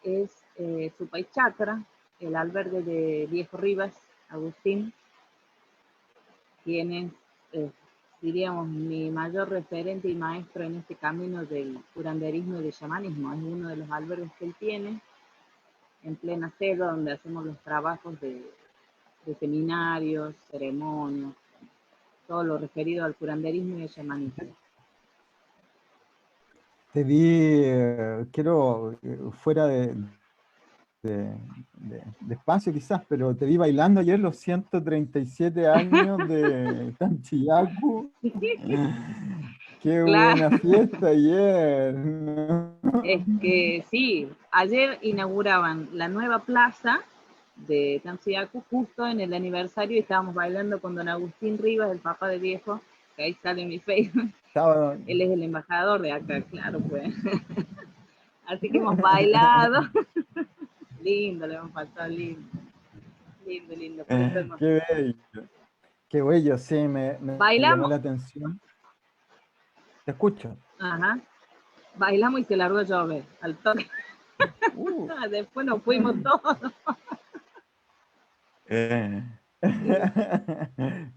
es Supay Chacra, el albergue de Viejo Rivas, Agustín, quien es, diríamos, mi mayor referente y maestro en este camino del curanderismo y del chamanismo. Es uno de los albergues que él tiene en plena selva, donde hacemos los trabajos de seminarios, ceremonias, todo lo referido al curanderismo y al chamanismo. Te vi, quiero, fuera de espacio quizás, pero te vi bailando ayer los 137 años de Tanchiyacu. Qué Claro, buena fiesta ayer, ¿no? es que sí, ayer inauguraban la nueva plaza de Tamsiacu justo en el aniversario y estábamos bailando con don Agustín Rivas, el papá de Viejo, que ahí sale en mi Facebook. Estaba... Él es el embajador de acá, claro, pues. Así que hemos bailado. Lindo, le hemos pasado lindo. Lindo, lindo. Por eso hemos... Qué bello, qué bello, sí, me llamó Bailamos, la atención. Te escucho. ajá, bailamos y se largó a llover al toque. Uh. Después nos fuimos todos. Eh. Sí.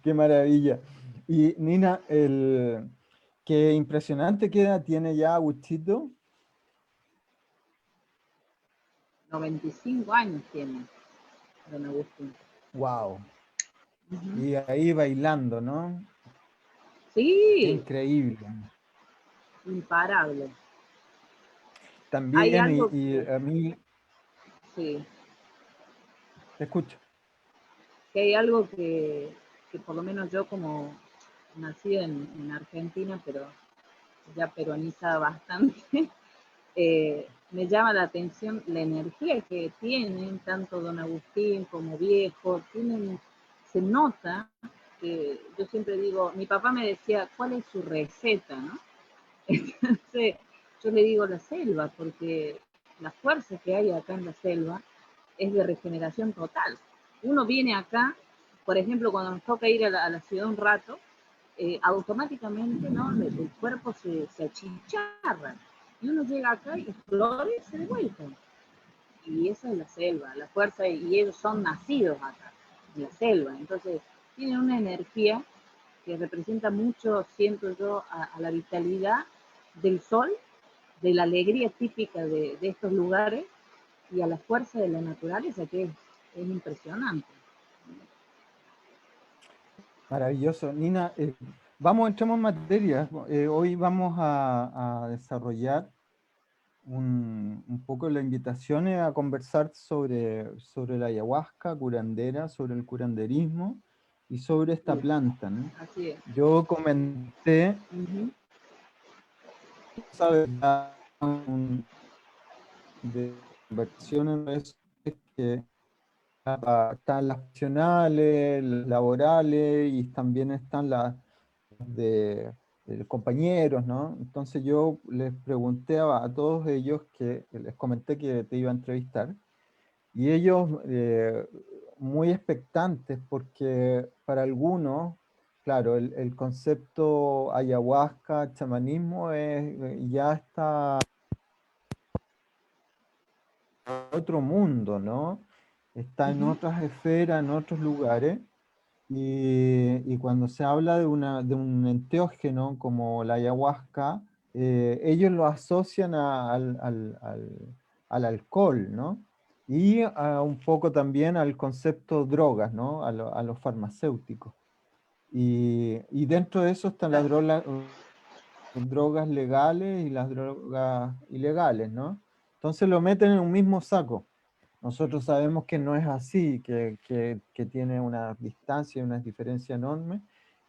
Qué maravilla. Y Nina, qué impresionante que edad tiene ya Agustito. 95 años tiene don Agustín. Wow. Uh-huh. Y ahí bailando, ¿no? Qué Sí, increíble. imparable. Hay También, algo y que, a mí, sí, te escucho. que hay algo que por lo menos yo como nací en Argentina, pero ya peronizada bastante, me llama la atención la energía que tienen tanto don Agustín como Viejo, tienen, se nota que yo siempre digo, mi papá me decía, ¿cuál es su receta, no? Entonces, yo le digo la selva, porque la fuerza que hay acá en la selva es de regeneración total. Uno viene acá, por ejemplo, cuando nos toca ir a la ciudad un rato, automáticamente, ¿no? El cuerpo se achicharra. Y uno llega acá y florece de vuelta. Y esa es la selva, la fuerza, y ellos son nacidos acá, en la selva. Entonces, tienen una energía que representa mucho, siento yo, a la vitalidad del sol, de la alegría típica de estos lugares y a la fuerza de la naturaleza, que es impresionante. Maravilloso. Nina, vamos, entramos en materia. Hoy vamos a desarrollar un poco la invitación es a conversar sobre la ayahuasca curandera, sobre el curanderismo y sobre esta Sí, planta, ¿no? así es. Yo comenté, Uh-huh. ¿sabes? De conversaciones que están las profesionales, las laborales y también están las de compañeros, ¿no? Entonces yo les pregunté a todos ellos que les comenté que te iba a entrevistar y ellos muy expectantes porque para algunos, claro, el concepto ayahuasca, chamanismo ya está en otro mundo, ¿no? Está en Uh-huh. otras esferas, en otros lugares. Y cuando se habla de un enteógeno como la ayahuasca, ellos lo asocian al alcohol, ¿no? Y un poco también al concepto drogas, ¿no? A los farmacéuticos. Y dentro de eso están las Claro. drogas legales y las drogas ilegales, ¿no? Entonces lo meten en un mismo saco. Nosotros sabemos que no es así, que tiene una distancia y una diferencia enorme,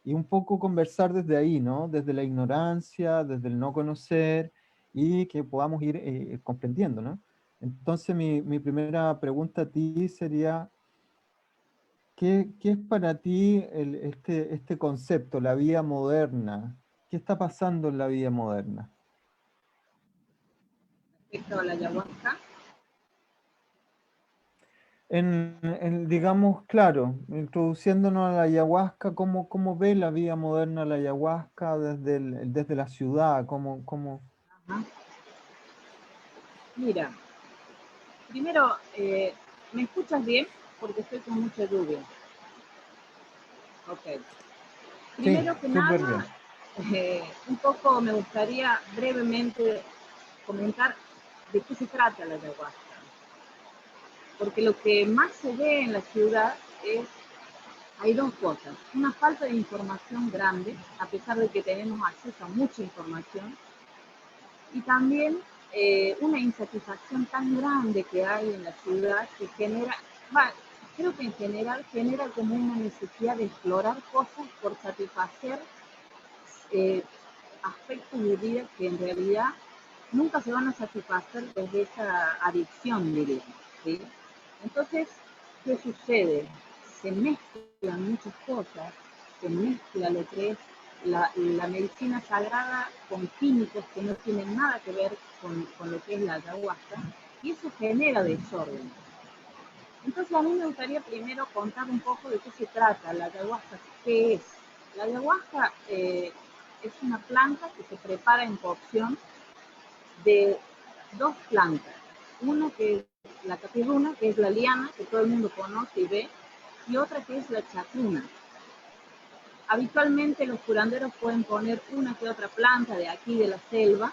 y un poco conversar desde ahí, ¿no? Desde la ignorancia, desde el no conocer, y que podamos ir comprendiendo, ¿no? Entonces mi primera pregunta a ti sería, ¿qué es para ti este concepto, la vida moderna? ¿Qué está pasando en la vida moderna? Respecto a la ayahuasca, Digamos, claro, introduciéndonos a la ayahuasca, ¿cómo ve la vida moderna la ayahuasca desde la ciudad? ajá. Mira, Primero, ¿me escuchas bien? Porque estoy con mucha lluvia. Ok. Primero Sí, que súper bien. nada, un poco me gustaría brevemente comentar de qué se trata la ayahuasca. Porque lo que más se ve en la ciudad hay dos cosas. Una falta de información grande, a pesar de que tenemos acceso a mucha información, y también una insatisfacción tan grande que hay en la ciudad que genera, creo que en general genera como una necesidad de explorar cosas por satisfacer aspectos de vida que en realidad nunca se van a satisfacer desde esa adicción, diríamos, ¿sí? Entonces, ¿qué sucede? Se mezclan muchas cosas, se mezcla lo que es la medicina sagrada con químicos que no tienen nada que ver con lo que es la ayahuasca, y eso genera desorden. Entonces, a mí me gustaría primero contar un poco de qué se trata la ayahuasca, qué es. La ayahuasca es una planta que se prepara en cocción de dos plantas. Una que es la capiruna, que es la liana, que todo el mundo conoce y ve, y otra que es la chacruna. Habitualmente los curanderos pueden poner una que otra planta de aquí de la selva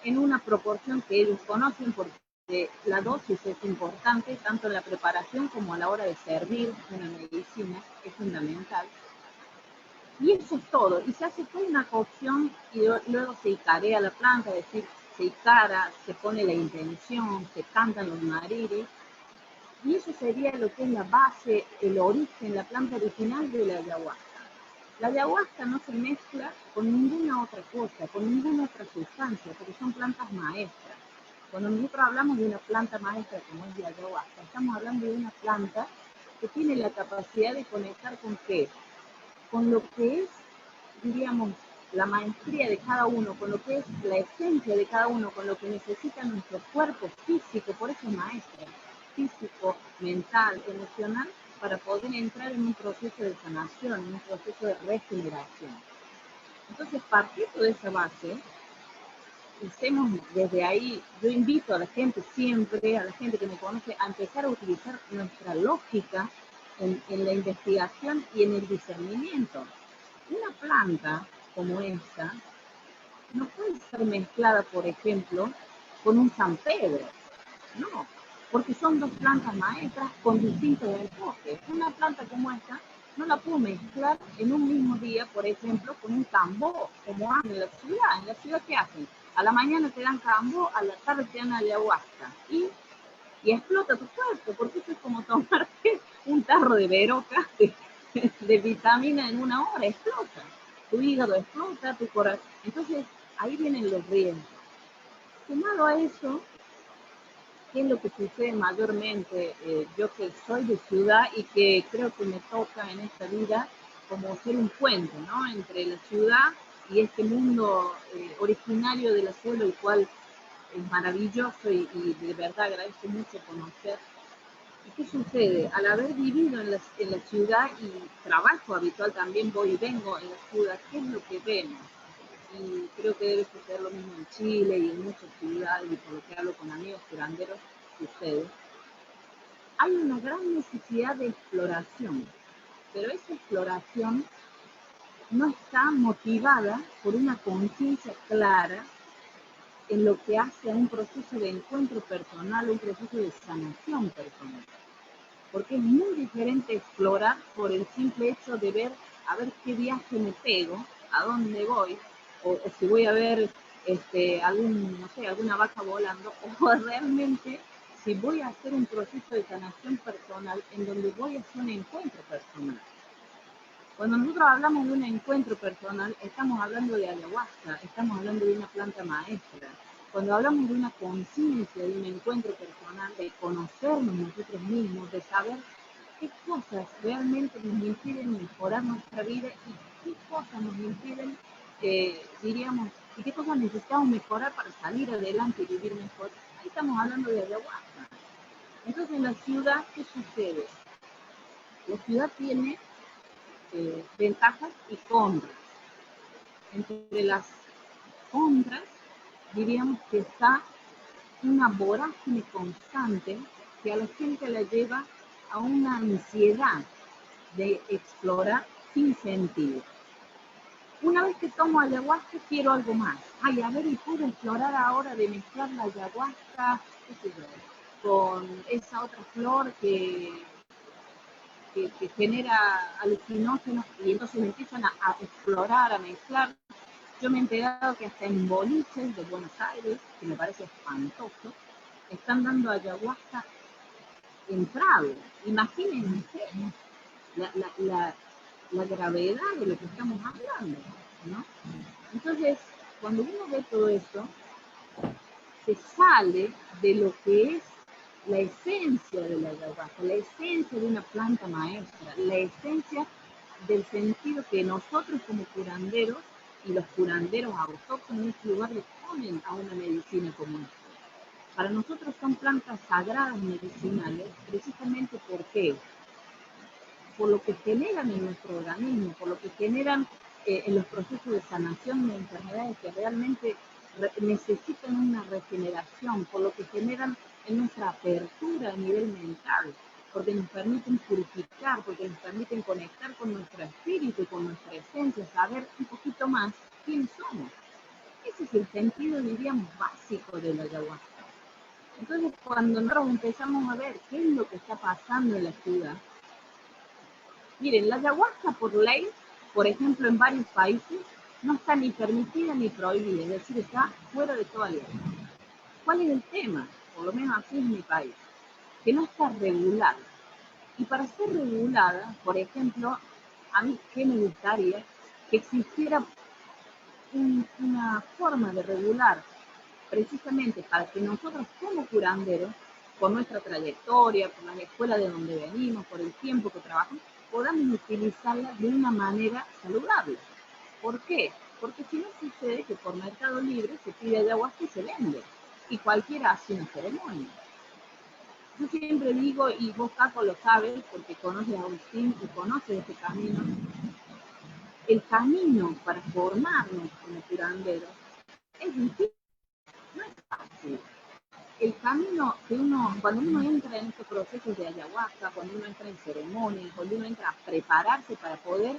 en una proporción que ellos conocen porque la dosis es importante tanto en la preparación como a la hora de servir una medicina, es fundamental. Y eso es todo, y se hace toda una cocción y luego se icarea la planta, es decir, se icara, se pone la intención, se cantan los mariris, y eso sería lo que es la base, el origen, la planta original de la ayahuasca. La ayahuasca no se mezcla con ninguna otra cosa, con ninguna otra sustancia, porque son plantas maestras. Cuando nosotros hablamos de una planta maestra como es la ayahuasca, estamos hablando de una planta que tiene la capacidad de conectar con qué, con lo que es, diríamos, la maestría de cada uno, con lo que es la esencia de cada uno, con lo que necesita nuestro cuerpo físico, por eso es maestra, físico, mental, emocional, para poder entrar en un proceso de sanación, en un proceso de regeneración. Entonces, partiendo de esa base, hacemos desde ahí, yo invito a la gente siempre, a la gente que me conoce, a empezar a utilizar nuestra lógica en la investigación y en el discernimiento. Una planta como esta no puede ser mezclada, por ejemplo, con un San Pedro, no, porque son dos plantas maestras con distintos enfoques. Una planta como esta no la puedo mezclar en un mismo día, por ejemplo, con un cambó, como hacen en la ciudad. En la ciudad, ¿qué hacen? A la mañana te dan cambó, a la tarde te dan ayahuasca. Y explota tu cuerpo, porque eso es como tomarte un tarro de veroca de vitamina en una hora, explota. Tu hígado explota, tu corazón. Entonces, ahí vienen los riesgos. Sumado a eso, ¿qué es lo que sucede mayormente? Yo que soy de ciudad y que creo que me toca en esta vida como ser un puente, ¿no? Entre la ciudad y este mundo originario de la selva, el cual es maravilloso y de verdad agradezco mucho conocer. ¿Y qué sucede? Al haber vivido en la ciudad y trabajo habitual también, voy y vengo en la ciudad, ¿qué es lo que vemos? Y creo que debe suceder lo mismo en Chile y en muchas ciudades, y por lo que hablo con amigos curanderos, sucede. Hay una gran necesidad de exploración, pero esa exploración no está motivada por una conciencia clara en lo que hace a un proceso de encuentro personal, un proceso de sanación personal. Porque es muy diferente explorar por el simple hecho de ver a ver qué viaje me pego, a dónde voy, o si voy a ver no sé, alguna vaca volando, o realmente si voy a hacer un proceso de sanación personal en donde voy a hacer un encuentro personal. Cuando nosotros hablamos de un encuentro personal, estamos hablando de ayahuasca, estamos hablando de una planta maestra. Cuando hablamos de una conciencia, de un encuentro personal, de conocernos nosotros mismos, de saber qué cosas realmente nos impiden mejorar nuestra vida y qué cosas nos impiden, diríamos, y qué cosas necesitamos mejorar para salir adelante y vivir mejor, ahí estamos hablando de ayahuasca. Entonces, en la ciudad, ¿qué sucede? La ciudad tiene ventajas y contras. Entre las contras, diríamos que está una vorágine constante que a la gente la lleva a una ansiedad de explorar sin sentido. Una vez que tomo ayahuasca quiero algo más. Ay, a ver, y puedo explorar ahora de mezclar la ayahuasca, qué sé yo, con esa otra flor que genera alucinógenos y entonces empiezan a explorar, a mezclar. Yo me he enterado que hasta en boliches de Buenos Aires, que me parece espantoso, están dando ayahuasca en trago. Imagínense la gravedad de lo que estamos hablando, ¿no? Entonces, cuando uno ve todo esto, se sale de lo que es la esencia de la ayahuasca, la esencia de una planta maestra, la esencia del sentido que nosotros como curanderos y los curanderos autóctonos en este lugar le ponen a una medicina como esta. Para nosotros son plantas sagradas medicinales, precisamente porque por lo que generan en nuestro organismo, por lo que generan en los procesos de sanación de enfermedades que realmente necesitan una regeneración, por lo que generan en nuestra apertura a nivel mental, porque nos permiten purificar, porque nos permiten conectar con nuestro espíritu, con nuestra esencia, saber un poquito más quién somos. Ese es el sentido, diríamos, básico de la ayahuasca. Entonces, cuando nosotros empezamos a ver qué es lo que está pasando en la ciudad, miren, la ayahuasca por ley, por ejemplo, en varios países, no está ni permitida ni prohibida, es decir, está fuera de toda ley. ¿Cuál es el tema? Por lo menos así es mi país, que no está regulada. Y para ser regulada, por ejemplo, a mí, ¿qué me gustaría? Que existiera una forma de regular, precisamente para que nosotros como curanderos, por nuestra trayectoria, por las escuelas de donde venimos, por el tiempo que trabajamos, podamos utilizarla de una manera saludable. ¿Por qué? Porque si no sucede que por Mercado Libre se pide ayahuasca y se vende, y cualquiera hace una ceremonia. Yo siempre digo, y vos Caco lo sabes, porque conoces a Agustín y conoces este camino, el camino para formarnos como curanderos es difícil, no es fácil. El camino que uno, cuando uno entra en estos procesos de ayahuasca, cuando uno entra en ceremonias, cuando uno entra a prepararse para poder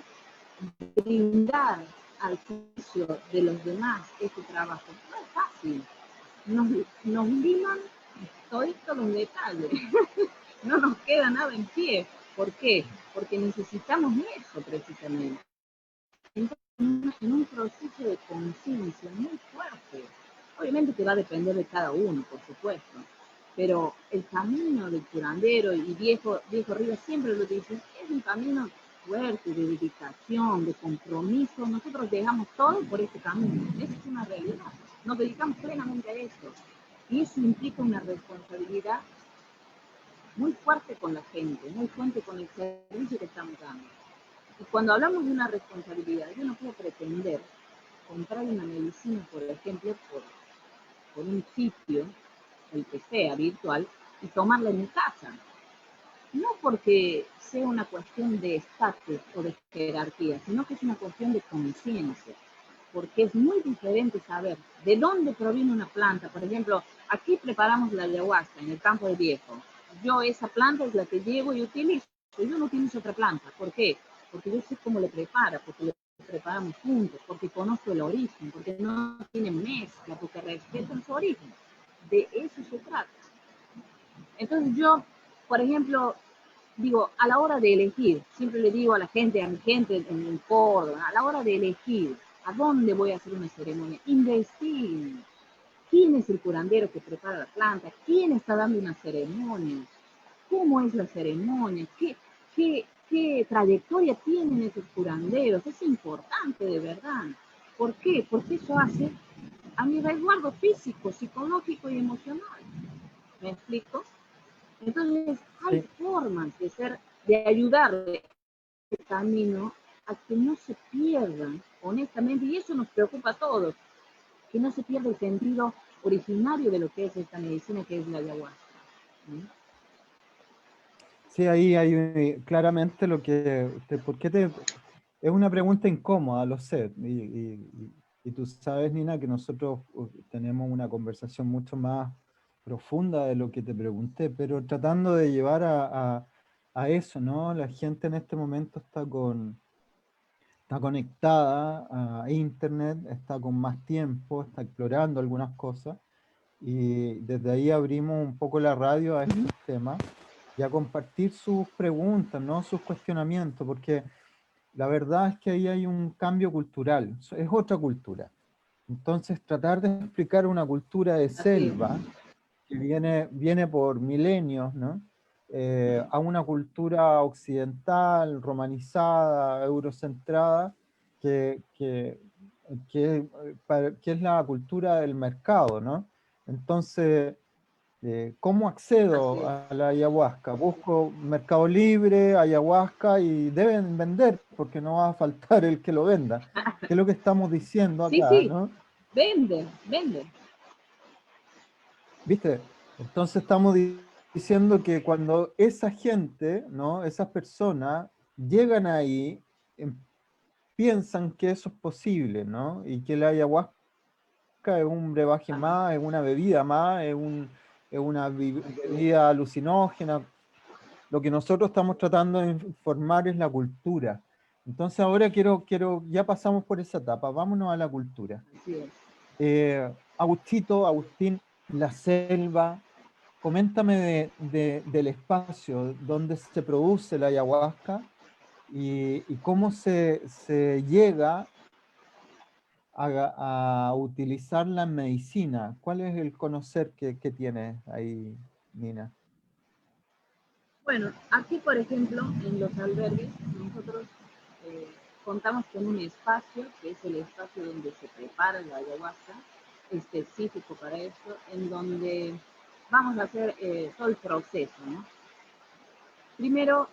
brindar al servicio de los demás este trabajo, no es fácil. Nos liman todos los detalles, no nos queda nada en pie. ¿Por qué? Porque necesitamos eso precisamente. Entonces, en un proceso de conciencia muy fuerte. Obviamente que va a depender de cada uno, por supuesto, pero el camino del curandero, y viejo Rivas siempre lo dice, es un camino fuerte, de dedicación, de compromiso. Nosotros dejamos todo por este camino, esa es una realidad, nos dedicamos plenamente a eso, y eso implica una responsabilidad muy fuerte con la gente, muy fuerte con el servicio que estamos dando. Y cuando hablamos de una responsabilidad, yo no puedo pretender comprar una medicina, por ejemplo, por un sitio, el que sea, virtual, y tomarla en mi casa. No porque sea una cuestión de estatus o de jerarquía, sino que es una cuestión de conciencia. Porque es muy diferente saber de dónde proviene una planta. Por ejemplo, aquí preparamos la ayahuasca en el campo de Viejo. Yo esa planta es la que llevo y utilizo. Yo no utilizo otra planta. ¿Por qué? Porque yo sé cómo le prepara, porque le preparamos juntos, porque conozco el origen, porque no tiene mezcla, porque respetan su origen. De eso se trata. Entonces yo, por ejemplo, digo, a la hora de elegir, siempre le digo a la gente, a mi gente en el Córdoba, a la hora de elegir a dónde voy a hacer una ceremonia, investiguen quién es el curandero que prepara la planta, quién está dando una ceremonia, cómo es la ceremonia, qué trayectoria tienen esos curanderos. Es importante de verdad. ¿Por qué? Porque eso hace a mi resguardo físico, psicológico y emocional. ¿Me explico? Entonces, hay Sí. formas de ayudarle el camino a que no se pierdan, honestamente, y eso nos preocupa a todos, que no se pierda el sentido originario de lo que es esta medicina, que es la ayahuasca. ¿Sí? Sí, ahí hay claramente lo que, es una pregunta incómoda, lo sé, y tú sabes, Nina, que nosotros tenemos una conversación mucho más profunda de lo que te pregunté, pero tratando de llevar a eso, ¿no? La gente en este momento está conectada a internet, está con más tiempo, está explorando algunas cosas, y desde ahí abrimos un poco la radio a estos temas y a compartir sus preguntas, ¿no? Sus cuestionamientos, porque la verdad es que ahí hay un cambio cultural, es otra cultura. Entonces, tratar de explicar una cultura de Así es. selva que viene por milenios, ¿no? A una cultura occidental, romanizada, eurocentrada, que, que, que es la cultura del mercado, ¿no? Entonces, ¿cómo Así accedo es. a la ayahuasca? Busco Mercado Libre, ayahuasca, y deben vender, porque no va a faltar el que lo venda. ¿Qué es lo que estamos diciendo Sí, acá, sí, no? vende, vende. ¿Viste? Entonces estamos diciendo que cuando esa gente, ¿no? Esas personas llegan ahí, piensan que eso es posible, ¿no? Y que la ayahuasca es un brebaje Ajá. más, es una bebida más, es una bebida alucinógena. Lo que nosotros estamos tratando de informar es la cultura. Entonces ahora ya pasamos por esa etapa, vámonos a la cultura. Así es. Agustín, la selva, coméntame del espacio donde se produce la ayahuasca y cómo se llega a utilizarla en medicina. ¿Cuál es el conocer que tienes ahí, Nina? Bueno, aquí, por ejemplo, en los albergues, nosotros eh, contamos con un espacio, que es el espacio donde se prepara la ayahuasca, específico para eso, en donde vamos a hacer todo el proceso, ¿no? Primero,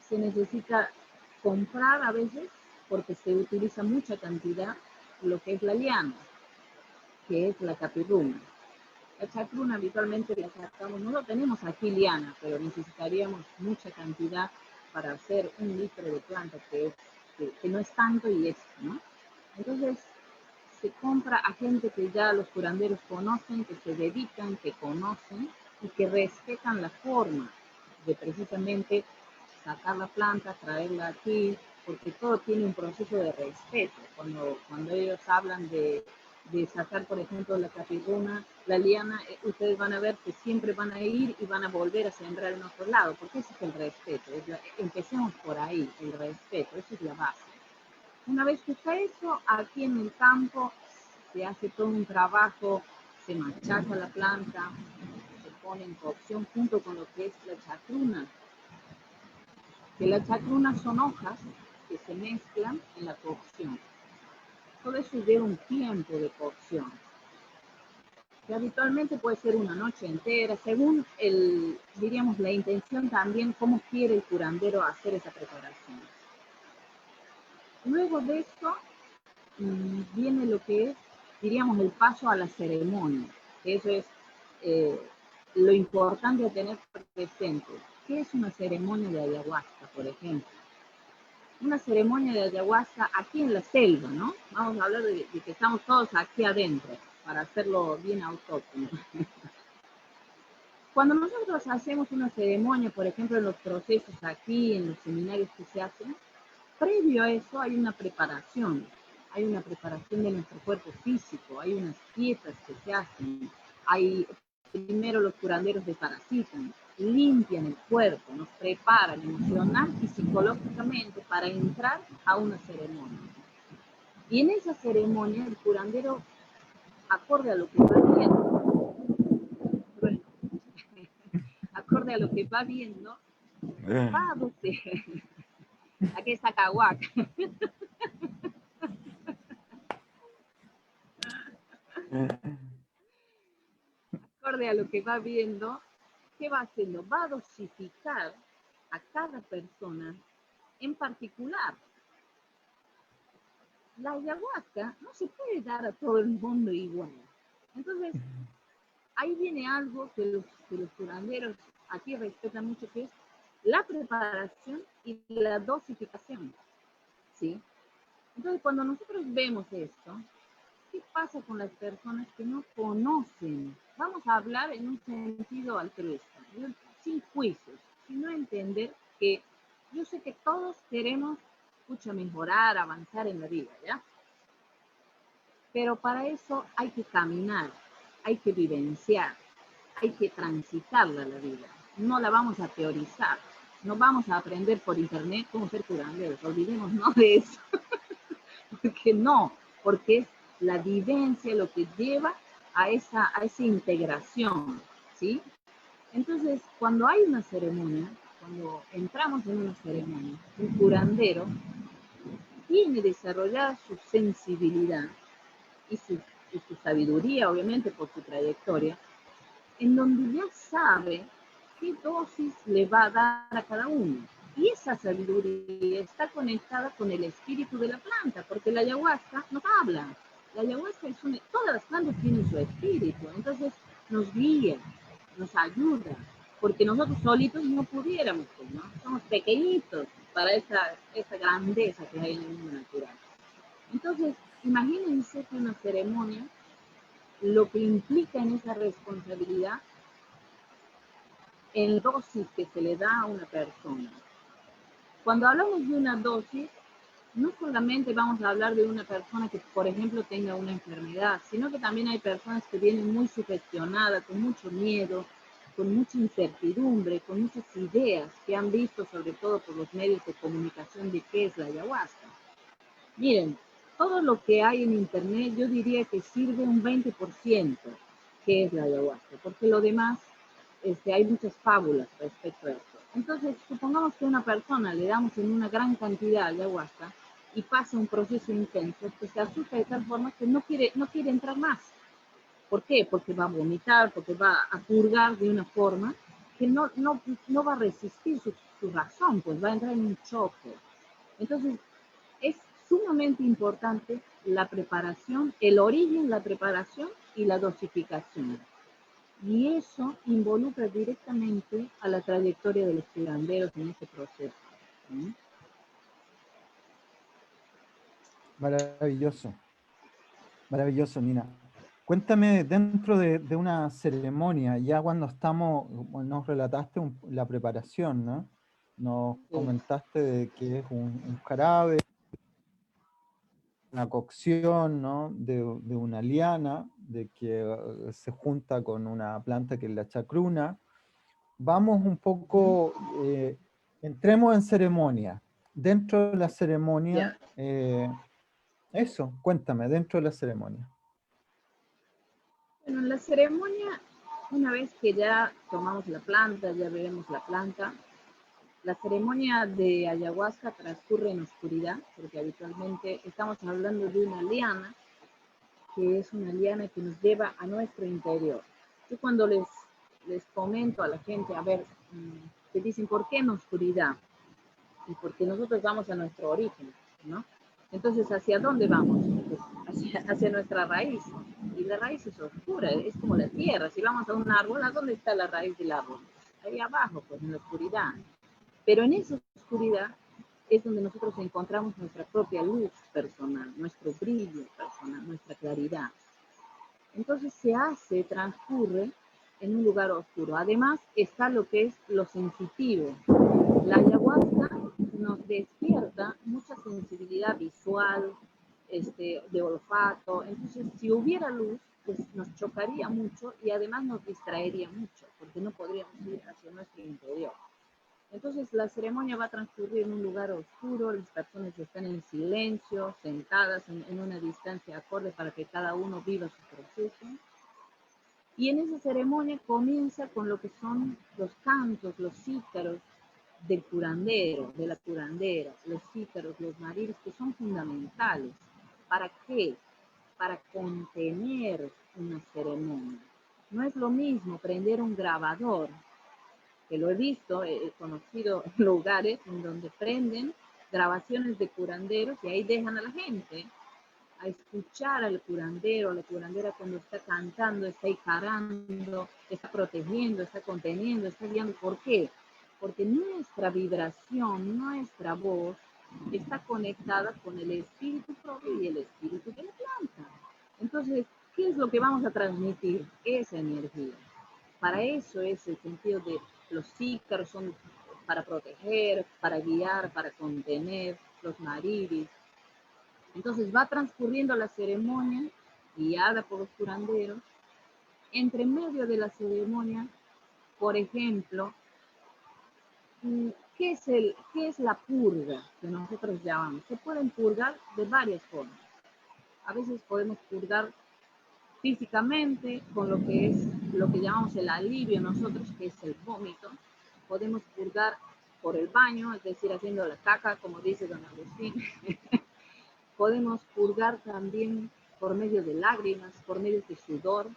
se necesita comprar a veces, porque se utiliza mucha cantidad, lo que es la liana, que es la capirruna. La chacruna habitualmente la sacamos, no lo tenemos aquí liana, pero necesitaríamos mucha cantidad para hacer 1 litro de planta, que no es tanto y esto, ¿no? Entonces, se compra a gente que ya los curanderos conocen, que se dedican, que conocen y que respetan la forma de precisamente sacar la planta, traerla aquí, porque todo tiene un proceso de respeto. Cuando ellos hablan de sacar, por ejemplo, la capirruna, la liana, ustedes van a ver que siempre van a ir y van a volver a sembrar en otro lado, porque ese es el respeto. Empecemos por ahí, el respeto, esa es la base. Una vez que está eso, aquí en el campo se hace todo un trabajo, se machaca la planta, se pone en cocción junto con lo que es la chacruna, que la chacruna son hojas que se mezclan en la cocción. Todo eso lleva un tiempo de cocción, que habitualmente puede ser una noche entera, según diríamos, la intención también, cómo quiere el curandero hacer esa preparación. Luego de esto viene lo que es, diríamos, el paso a la ceremonia. Eso es eh, lo importante de tener presente. ¿Qué es una ceremonia de ayahuasca, por ejemplo? Una ceremonia de ayahuasca aquí en la selva, ¿no? Vamos a hablar de que estamos todos aquí adentro, para hacerlo bien autóctono. Cuando nosotros hacemos una ceremonia, por ejemplo, en los procesos aquí, en los seminarios que se hacen, previo a eso hay una preparación de nuestro cuerpo físico, hay unas dietas que se hacen, primero los curanderos desparasitan, limpian el cuerpo, nos preparan emocional y psicológicamente para entrar a una ceremonia. Y en esa ceremonia el curandero, acorde a lo que va viendo, bueno, acorde a lo que va viendo, va a doce, aquí está Cahuac, acorde a lo que va viendo, ¿qué va haciendo? Va a dosificar a cada persona en particular. La ayahuasca no se puede dar a todo el mundo igual. Entonces, ahí viene algo que los curanderos aquí respetan mucho, que es la preparación y la dosificación, ¿sí? Entonces, cuando nosotros vemos esto, ¿qué pasa con las personas que no conocen? Vamos a hablar en un sentido altruista, sin juicios, sino entender que yo sé que todos queremos, mejorar, avanzar en la vida, ¿ya? Pero para eso hay que caminar, hay que vivenciar, hay que transitarla la vida. No la vamos a teorizar, no vamos a aprender por internet cómo ser curanderos, olvidémonos de eso. Porque es la vivencia lo que lleva a esa integración, ¿sí? Entonces, cuando hay una ceremonia, cuando entramos en una ceremonia, un curandero tiene desarrollada su sensibilidad y su sabiduría, obviamente por su trayectoria, en donde ya sabe qué dosis le va a dar a cada uno. Y esa sabiduría está conectada con el espíritu de la planta, porque la ayahuasca nos habla. La ayahuasca todas las plantas tienen su espíritu, entonces nos guía, nos ayuda, porque nosotros solitos no pudiéramos, ¿no? Somos pequeñitos para esa grandeza que hay en el mundo natural. Entonces, imagínense que una ceremonia, lo que implica en esa responsabilidad, en dosis que se le da a una persona. Cuando hablamos de una dosis, no solamente vamos a hablar de una persona que, por ejemplo, tenga una enfermedad, sino que también hay personas que vienen muy sugestionadas, con mucho miedo, con mucha incertidumbre, con muchas ideas que han visto, sobre todo por los medios de comunicación, de qué es la ayahuasca. Miren, todo lo que hay en internet, yo diría que sirve un 20% que es la ayahuasca, porque lo demás, hay muchas fábulas respecto a esto. Entonces, supongamos que a una persona le damos en una gran cantidad de ayahuasca y pasa un proceso intenso, que se asusta de tal forma que no quiere entrar más. ¿Por qué? Porque va a vomitar, porque va a purgar de una forma que no va a resistir su razón, pues va a entrar en un choque. Entonces, es sumamente importante la preparación, el origen, la preparación y la dosificación. Y eso involucra directamente a la trayectoria de los curanderos en este proceso. ¿Sí? Maravilloso, maravilloso, Nina. Cuéntame, dentro de una ceremonia, ya cuando estamos, nos relataste la preparación, ¿no? Nos Sí. comentaste de que es un jarabe, una cocción, ¿no? De una liana, de que se junta con una planta que es la chacruna. Vamos un poco, entremos en ceremonia. Dentro de la ceremonia, Ya. eso, cuéntame, dentro de la ceremonia. Bueno, en la ceremonia, una vez que ya tomamos la planta, ya bebemos la planta, la ceremonia de ayahuasca transcurre en oscuridad, porque habitualmente estamos hablando de una liana, que es una liana que nos lleva a nuestro interior. Yo cuando les comento a la gente, a ver, te dicen, ¿por qué en oscuridad? Y porque nosotros vamos a nuestro origen, ¿no? Entonces, ¿hacia dónde vamos? Pues hacia nuestra raíz. Y la raíz es oscura, es como la tierra. Si vamos a un árbol, ¿a dónde está la raíz del árbol? Ahí abajo, pues en la oscuridad. Pero en esa oscuridad es donde nosotros encontramos nuestra propia luz personal, nuestro brillo personal, nuestra claridad. Entonces transcurre en un lugar oscuro. Además está lo que es lo sensitivo. La ayahuasca nos despierta mucha sensibilidad visual, de olfato. Entonces, si hubiera luz, pues nos chocaría mucho y además nos distraería mucho, porque no podríamos ir hacia nuestro interior. Entonces, la ceremonia va a transcurrir en un lugar oscuro, las personas están en silencio, sentadas en una distancia acorde para que cada uno viva su proceso. Y en esa ceremonia comienza con lo que son los cantos, los cítaros del curandero, de la curandera, los cítaros, los maridos, que son fundamentales. ¿Para qué? Para contener una ceremonia. No es lo mismo prender un grabador, que lo he visto, he conocido lugares en donde prenden grabaciones de curanderos y ahí dejan a la gente a escuchar al curandero, a la curandera cuando está cantando, está encarando, está protegiendo, está conteniendo, está guiando. ¿Por qué? Porque nuestra vibración, nuestra voz, está conectada con el espíritu propio y el espíritu de la planta. Entonces, ¿qué es lo que vamos a transmitir? Esa energía. Para eso es el sentido de los cícaros, son para proteger, para guiar, para contener, los mariris. Entonces va transcurriendo la ceremonia, guiada por los curanderos. Entre medio de la ceremonia, por ejemplo, ¿qué es la purga que nosotros llamamos? Se pueden purgar de varias formas. A veces podemos purgar físicamente con lo que llamamos el alivio nosotros, que es el vómito. Podemos purgar por el baño, es decir, haciendo la caca, como dice don Agustín. Podemos purgar también por medio de lágrimas, por medio de sudor.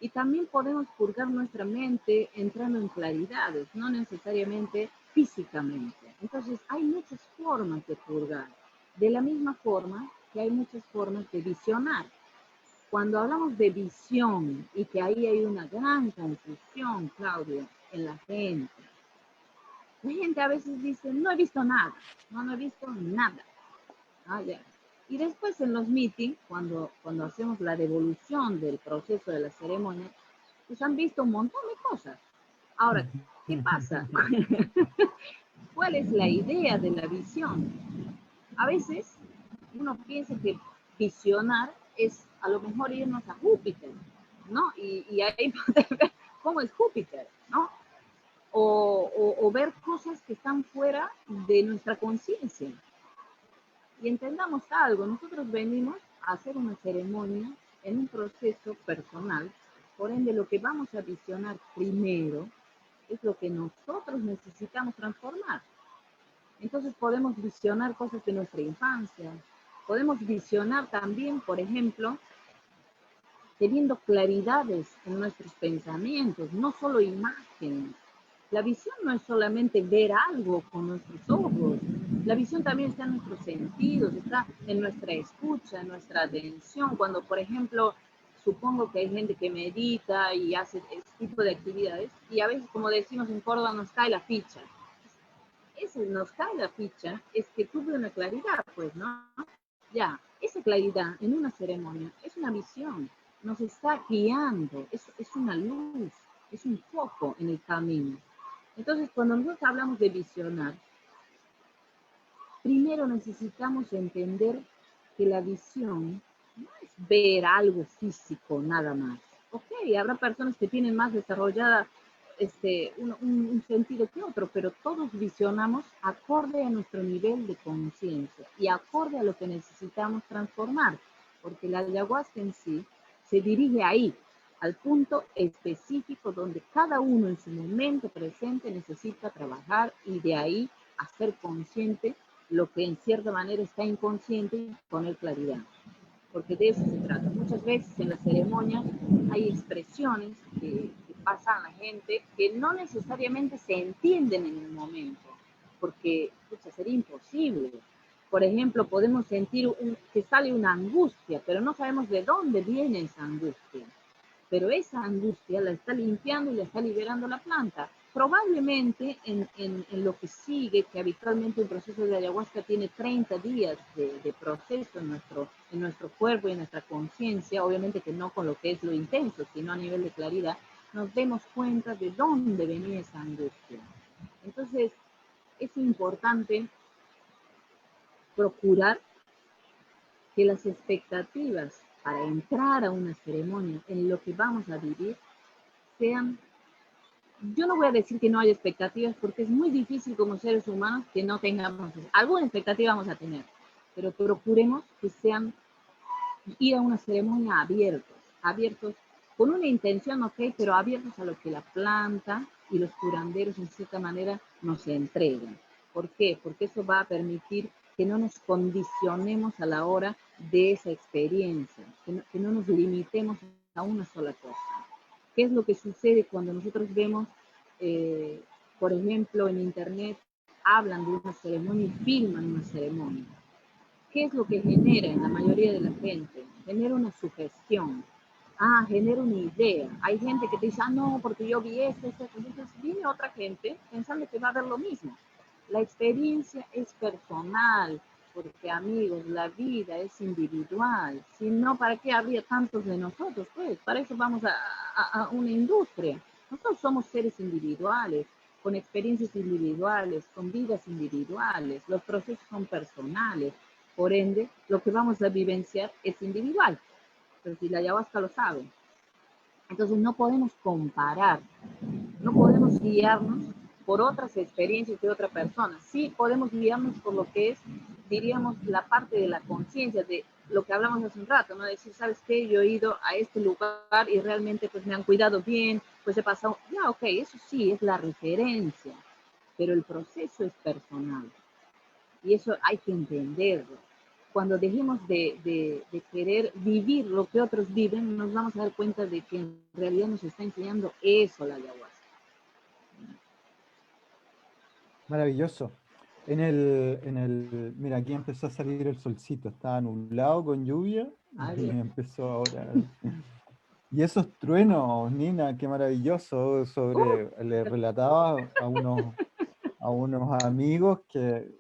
Y también podemos purgar nuestra mente entrando en claridades, no necesariamente físicamente. Entonces, hay muchas formas de purgar. De la misma forma que hay muchas formas de visionar. Cuando hablamos de visión, y que ahí hay una gran confusión, Claudio, en la gente a veces dice, no he visto nada, no he visto nada. Ah, ya. Y después en los meetings, cuando hacemos la devolución del proceso de la ceremonia, pues han visto un montón de cosas. Ahora, ¿qué pasa? ¿Cuál es la idea de la visión? A veces uno piensa que visionar es a lo mejor irnos a Júpiter, ¿no? Y ahí poder ver cómo es Júpiter, ¿no? O ver cosas que están fuera de nuestra conciencia. Y entendamos algo, nosotros venimos a hacer una ceremonia en un proceso personal, por ende lo que vamos a visionar primero es lo que nosotros necesitamos transformar. Entonces podemos visionar cosas de nuestra infancia, podemos visionar también, por ejemplo, teniendo claridades en nuestros pensamientos, no solo imágenes. La visión no es solamente ver algo con nuestros ojos, la visión también está en nuestros sentidos, está en nuestra escucha, en nuestra atención. Cuando, por ejemplo, supongo que hay gente que medita y hace este tipo de actividades, y a veces, como decimos en Córdoba, nos cae la ficha. Ese nos cae la ficha es que tuve una claridad, pues, ¿no? Ya, esa claridad en una ceremonia es una visión, nos está guiando, es una luz, es un foco en el camino. Entonces, cuando nosotros hablamos de visionar, primero necesitamos entender que la visión no es ver algo físico nada más. Ok, habrá personas que tienen más desarrollada un sentido que otro, pero todos visionamos acorde a nuestro nivel de conciencia y acorde a lo que necesitamos transformar, porque la ayahuasca en sí se dirige ahí, al punto específico donde cada uno en su momento presente necesita trabajar y de ahí hacer consciente lo que en cierta manera está inconsciente y poner claridad. Porque de eso se trata. Muchas veces en la ceremonia hay expresiones que pasan a la gente que no necesariamente se entienden en el momento, porque sería imposible. Por ejemplo, podemos sentir que sale una angustia, pero no sabemos de dónde viene esa angustia. Pero esa angustia la está limpiando y la está liberando la planta. Probablemente en lo que sigue, que habitualmente un proceso de ayahuasca tiene 30 días de proceso en nuestro cuerpo y en nuestra conciencia, obviamente que no con lo que es lo intenso, sino a nivel de claridad, nos demos cuenta de dónde venía esa angustia. Entonces, es importante procurar que las expectativas para entrar a una ceremonia en lo que vamos a vivir sean, yo no voy a decir que no hay expectativas porque es muy difícil como seres humanos que no tengamos, alguna expectativa vamos a tener, pero procuremos que sean ir a una ceremonia abiertos con una intención, ok, pero abiertos a lo que la planta y los curanderos en cierta manera nos entregan. ¿Por qué? Porque eso va a permitir que no nos condicionemos a la hora de esa experiencia, que no nos limitemos a una sola cosa. ¿Qué es lo que sucede cuando nosotros vemos, por ejemplo, en internet, hablan de una ceremonia y filman una ceremonia? ¿Qué es lo que genera en la mayoría de la gente? Genera una sugestión. Genera una idea. Hay gente que te dice, no, porque yo vi esto. Entonces viene otra gente pensando que va a ver lo mismo. La experiencia es personal. porque amigos, la vida es individual. Si no, ¿para qué habría tantos de nosotros? Pues para eso vamos a una industria. Nosotros somos seres individuales, con experiencias individuales, con vidas individuales. Los procesos son personales. Por ende, lo que vamos a vivenciar es individual. Pero si la ayahuasca lo sabe. Entonces no podemos comparar, no podemos guiarnos por otras experiencias de otra persona. Sí podemos guiarnos por lo que es, diríamos, la parte de la conciencia, de lo que hablamos hace un rato, ¿no? Decir, ¿sabes qué? Yo he ido a este lugar y realmente pues me han cuidado bien, pues he pasado, ya, ok, eso sí es la referencia, pero el proceso es personal y eso hay que entenderlo. Cuando dejemos de querer vivir lo que otros viven, nos vamos a dar cuenta de que en realidad nos está enseñando eso la ayahuasca. Maravilloso. Mira, aquí empezó a salir el solcito, estaba nublado con lluvia Ah, y bien. empezó ahora. Y esos truenos, Nina, qué maravilloso. Le relataba a unos amigos que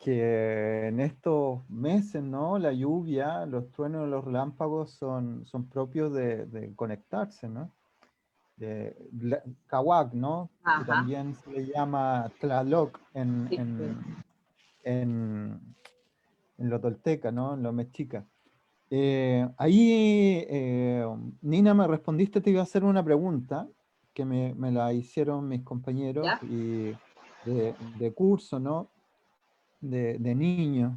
en estos meses, ¿no? La lluvia, los truenos, los relámpagos son propios de conectarse, ¿no? Kawak, ¿no? Que Ajá, también se le llama Tlaloc sí, pues. en lo tolteca, ¿no? En lo mexica. Ahí, Nina, me respondiste, te iba a hacer una pregunta que me la hicieron mis compañeros ¿Ya? y de curso, ¿no? De niños,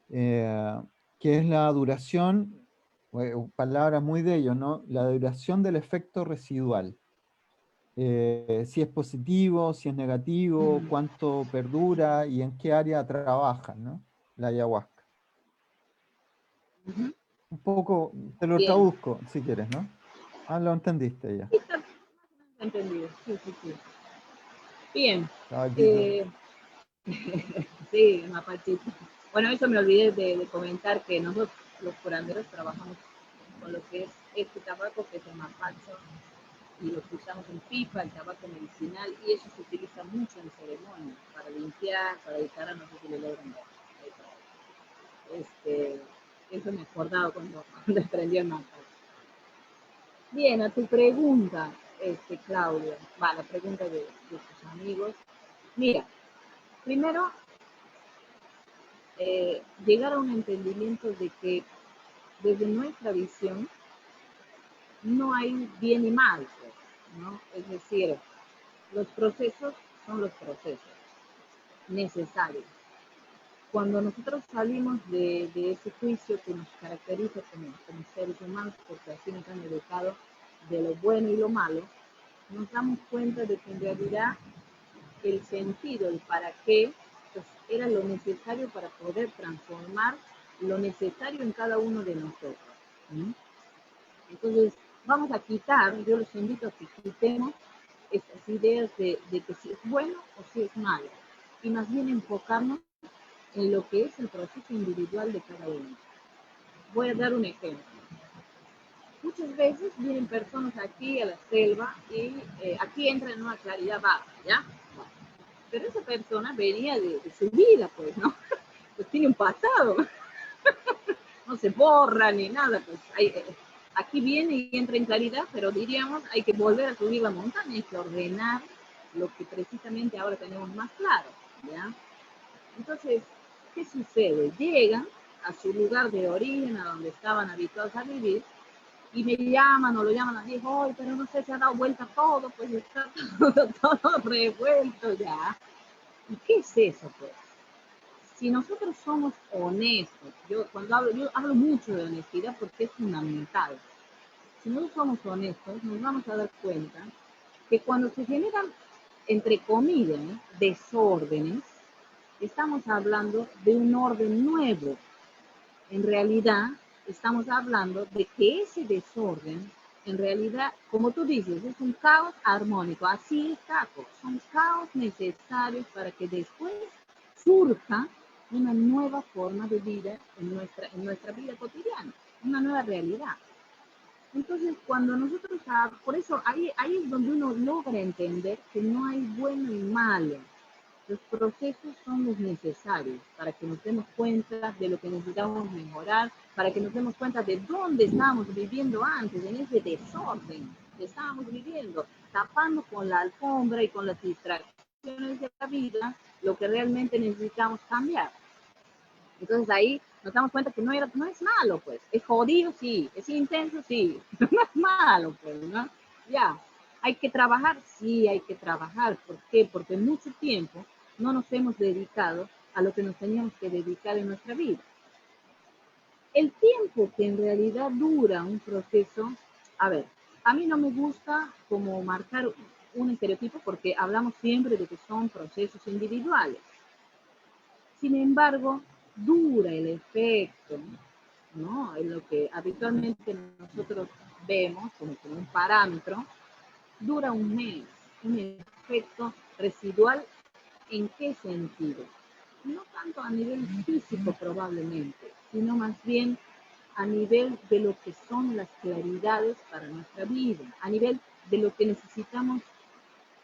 que es la duración, palabras muy de ellos, ¿no? La duración del efecto residual. Si es positivo, si es negativo, cuánto perdura y en qué área trabaja, ¿no? La ayahuasca. Ujú. Un poco, te lo Bien. traduzco si quieres, ¿no? Ah, lo entendiste ya. Sí, está entendido. Sí, sí, sí. Bien. Estaba aquí. Eh, sí, Mapachito. Bueno, eso me olvidé de comentar que nosotros, los curanderos, trabajamos con lo que es este tabaco, que es el mapacho, y lo que usamos en pipa, el tabaco medicinal, y eso se utiliza mucho en ceremonias, para limpiar, para dedicar a no sé si le logran ver. Eso me acordaba cuando aprendí el mapacho. Bien, a tu pregunta, Claudia, va, la pregunta de tus amigos. Mira, primero, llegar a un entendimiento de que desde nuestra visión no hay bien y mal, pues, ¿no? Es decir, los procesos son los procesos necesarios. Cuando nosotros salimos de ese juicio que nos caracteriza como seres humanos, porque así nos han educado de lo bueno y lo malo, nos damos cuenta de que en realidad el sentido, el para qué, pues era lo necesario para poder transformar lo necesario en cada uno de nosotros. ¿Sí? Entonces, vamos a quitar, yo los invito a que quitemos esas ideas de que si es bueno o si es malo, y más bien enfocarnos en lo que es el proceso individual de cada uno. Voy a dar un ejemplo. Muchas veces vienen personas aquí a la selva y aquí entran en una claridad baja, ¿ya? Pero esa persona venía de su vida, pues, ¿no? Pues tiene un pasado, no se borra ni nada, pues aquí viene y entra en claridad, pero diríamos, hay que volver a subir la montaña, hay que ordenar lo que precisamente ahora tenemos más claro, ¿ya? Entonces, ¿qué sucede? Llegan a su lugar de origen, a donde estaban habituados a vivir, y me llaman o lo llaman a decir, ¡ay, pero no sé, se ha dado vuelta todo, pues está todo revuelto ya! ¿Y qué es eso, pues? Si nosotros somos honestos, yo hablo mucho de honestidad porque es fundamental. Si no somos honestos, nos vamos a dar cuenta que cuando se generan, entre comillas, desórdenes, estamos hablando de un orden nuevo. En realidad, estamos hablando de que ese desorden, en realidad, como tú dices, es un caos armónico. Así es, Caco. Son caos necesarios para que después surja una nueva forma de vida en nuestra vida cotidiana, una nueva realidad. Entonces, cuando nosotros, por eso ahí es donde uno logra entender que no hay bueno y malo, Los procesos son los necesarios para que nos demos cuenta de lo que necesitamos mejorar, para que nos demos cuenta de dónde estábamos viviendo antes, en ese desorden que estábamos viviendo, tapando con la alfombra y con las distracciones de la vida lo que realmente necesitamos cambiar. Entonces ahí nos damos cuenta que no es malo, pues. Es jodido, sí. Es intenso, sí. Pero no es malo, pues, ¿no? Ya. ¿Hay que trabajar? Sí, hay que trabajar. ¿Por qué? Porque mucho tiempo no nos hemos dedicado a lo que nos teníamos que dedicar en nuestra vida. El tiempo que en realidad dura un proceso, a ver, a mí no me gusta como marcar un estereotipo porque hablamos siempre de que son procesos individuales. Sin embargo, dura el efecto, ¿no? En lo que habitualmente nosotros vemos como un parámetro, dura un efecto residual. ¿En qué sentido? No tanto a nivel físico probablemente, sino más bien a nivel de lo que son las claridades para nuestra vida, a nivel de lo que necesitamos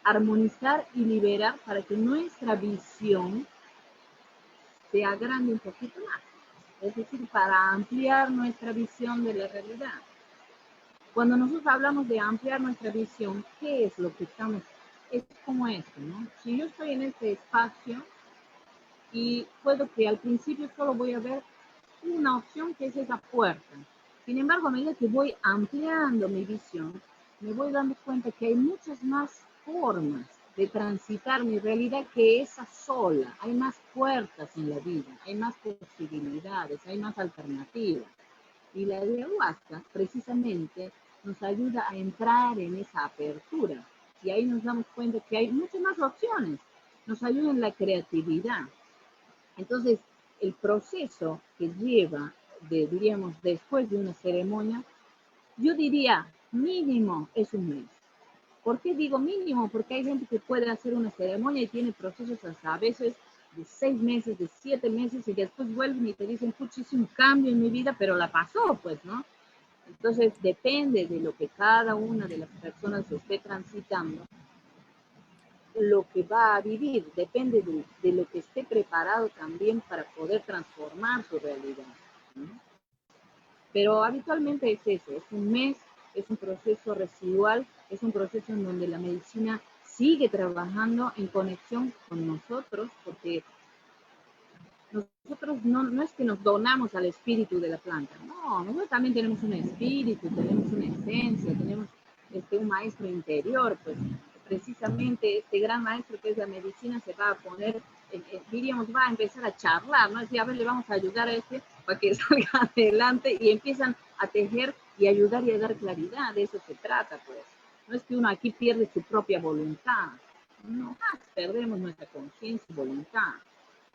armonizar y liberar para que nuestra visión se agrande un poquito más, es decir, para ampliar nuestra visión de la realidad. Cuando nosotros hablamos de ampliar nuestra visión, ¿qué es lo que estamos? Es como esto, ¿no? Si yo estoy en este espacio y puedo que al principio solo voy a ver una opción que es esa puerta. Sin embargo, a medida que voy ampliando mi visión, me voy dando cuenta que hay muchas más formas de transitar mi realidad que esa sola. Hay más puertas en la vida, hay más posibilidades, hay más alternativas. Y la ayahuasca precisamente nos ayuda a entrar en esa apertura. Y ahí nos damos cuenta que hay muchas más opciones. Nos ayuda en la creatividad. Entonces, el proceso que lleva, diríamos, después de una ceremonia, yo diría mínimo es un mes. ¿Por qué digo mínimo? Porque hay gente que puede hacer una ceremonia y tiene procesos hasta a veces de 6 meses, de 7 meses, y después vuelven y te dicen, pucha, hice un cambio en mi vida, pero la pasó, pues, ¿no? Entonces, depende de lo que cada una de las personas esté transitando, lo que va a vivir, depende de lo que esté preparado también para poder transformar su realidad, ¿no? Pero habitualmente es eso, es un mes, es un proceso residual, es un proceso en donde la medicina sigue trabajando en conexión con nosotros, porque nosotros no es que nos donamos al espíritu de la planta, no, nosotros también tenemos un espíritu, tenemos una esencia, tenemos un maestro interior, pues precisamente este gran maestro que es la medicina se va a poner, diríamos, va a empezar a charlar, ¿no? Es decir, a ver, le vamos a ayudar a este para que salga adelante y empiezan a tejer y ayudar y a dar claridad, de eso se trata, pues. No es que uno aquí pierde su propia voluntad, no más perdemos nuestra conciencia y voluntad.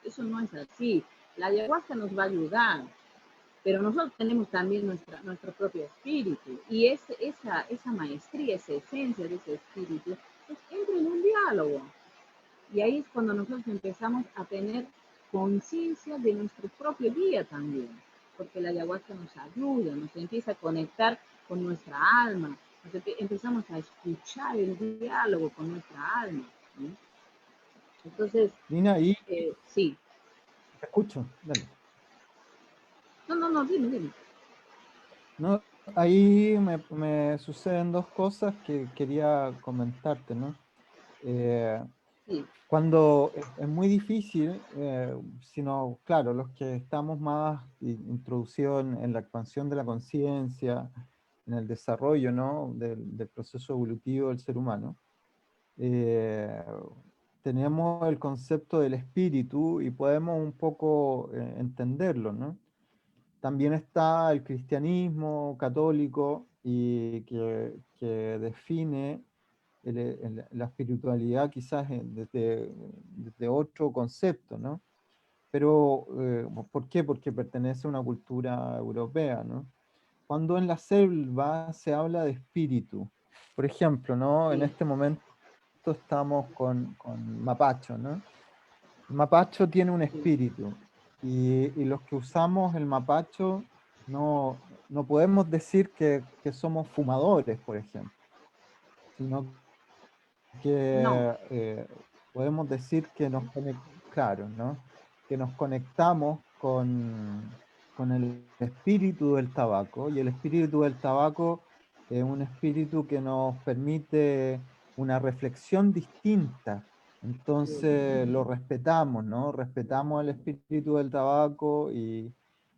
Eso no es así. La ayahuasca nos va a ayudar, pero nosotros tenemos también nuestro propio espíritu. Y esa maestría, esa esencia de ese espíritu, pues entra en un diálogo. Y ahí es cuando nosotros empezamos a tener conciencia de nuestro propio día también. Porque la ayahuasca nos ayuda, nos empieza a conectar con nuestra alma. Empezamos a escuchar el diálogo con nuestra alma, ¿sí? Entonces, Lina, ahí sí. te escucho, dale. No, dime. No, ahí me suceden dos cosas que quería comentarte, ¿no? Eh, Sí, Cuando es muy difícil, sino, claro, los que estamos más introducidos en la expansión de la conciencia, en el desarrollo, ¿no? del proceso evolutivo del ser humano, eh, tenemos el concepto del espíritu y podemos un poco entenderlo, ¿no? También está el cristianismo católico y que define la espiritualidad quizás desde otro concepto, ¿no? Pero, ¿por qué? Porque pertenece a una cultura europea, ¿no? Cuando en la selva se habla de espíritu, por ejemplo, ¿no? En sí, este momento estamos con Mapacho, ¿no? El mapacho tiene un sí. espíritu y los que usamos el mapacho no podemos decir que somos fumadores, por ejemplo, sino No, que podemos decir que claro, ¿no? Que nos conectamos con el espíritu del tabaco, y el espíritu del tabaco es un espíritu que nos permite una reflexión distinta. Entonces lo respetamos, ¿no? Respetamos el espíritu del tabaco y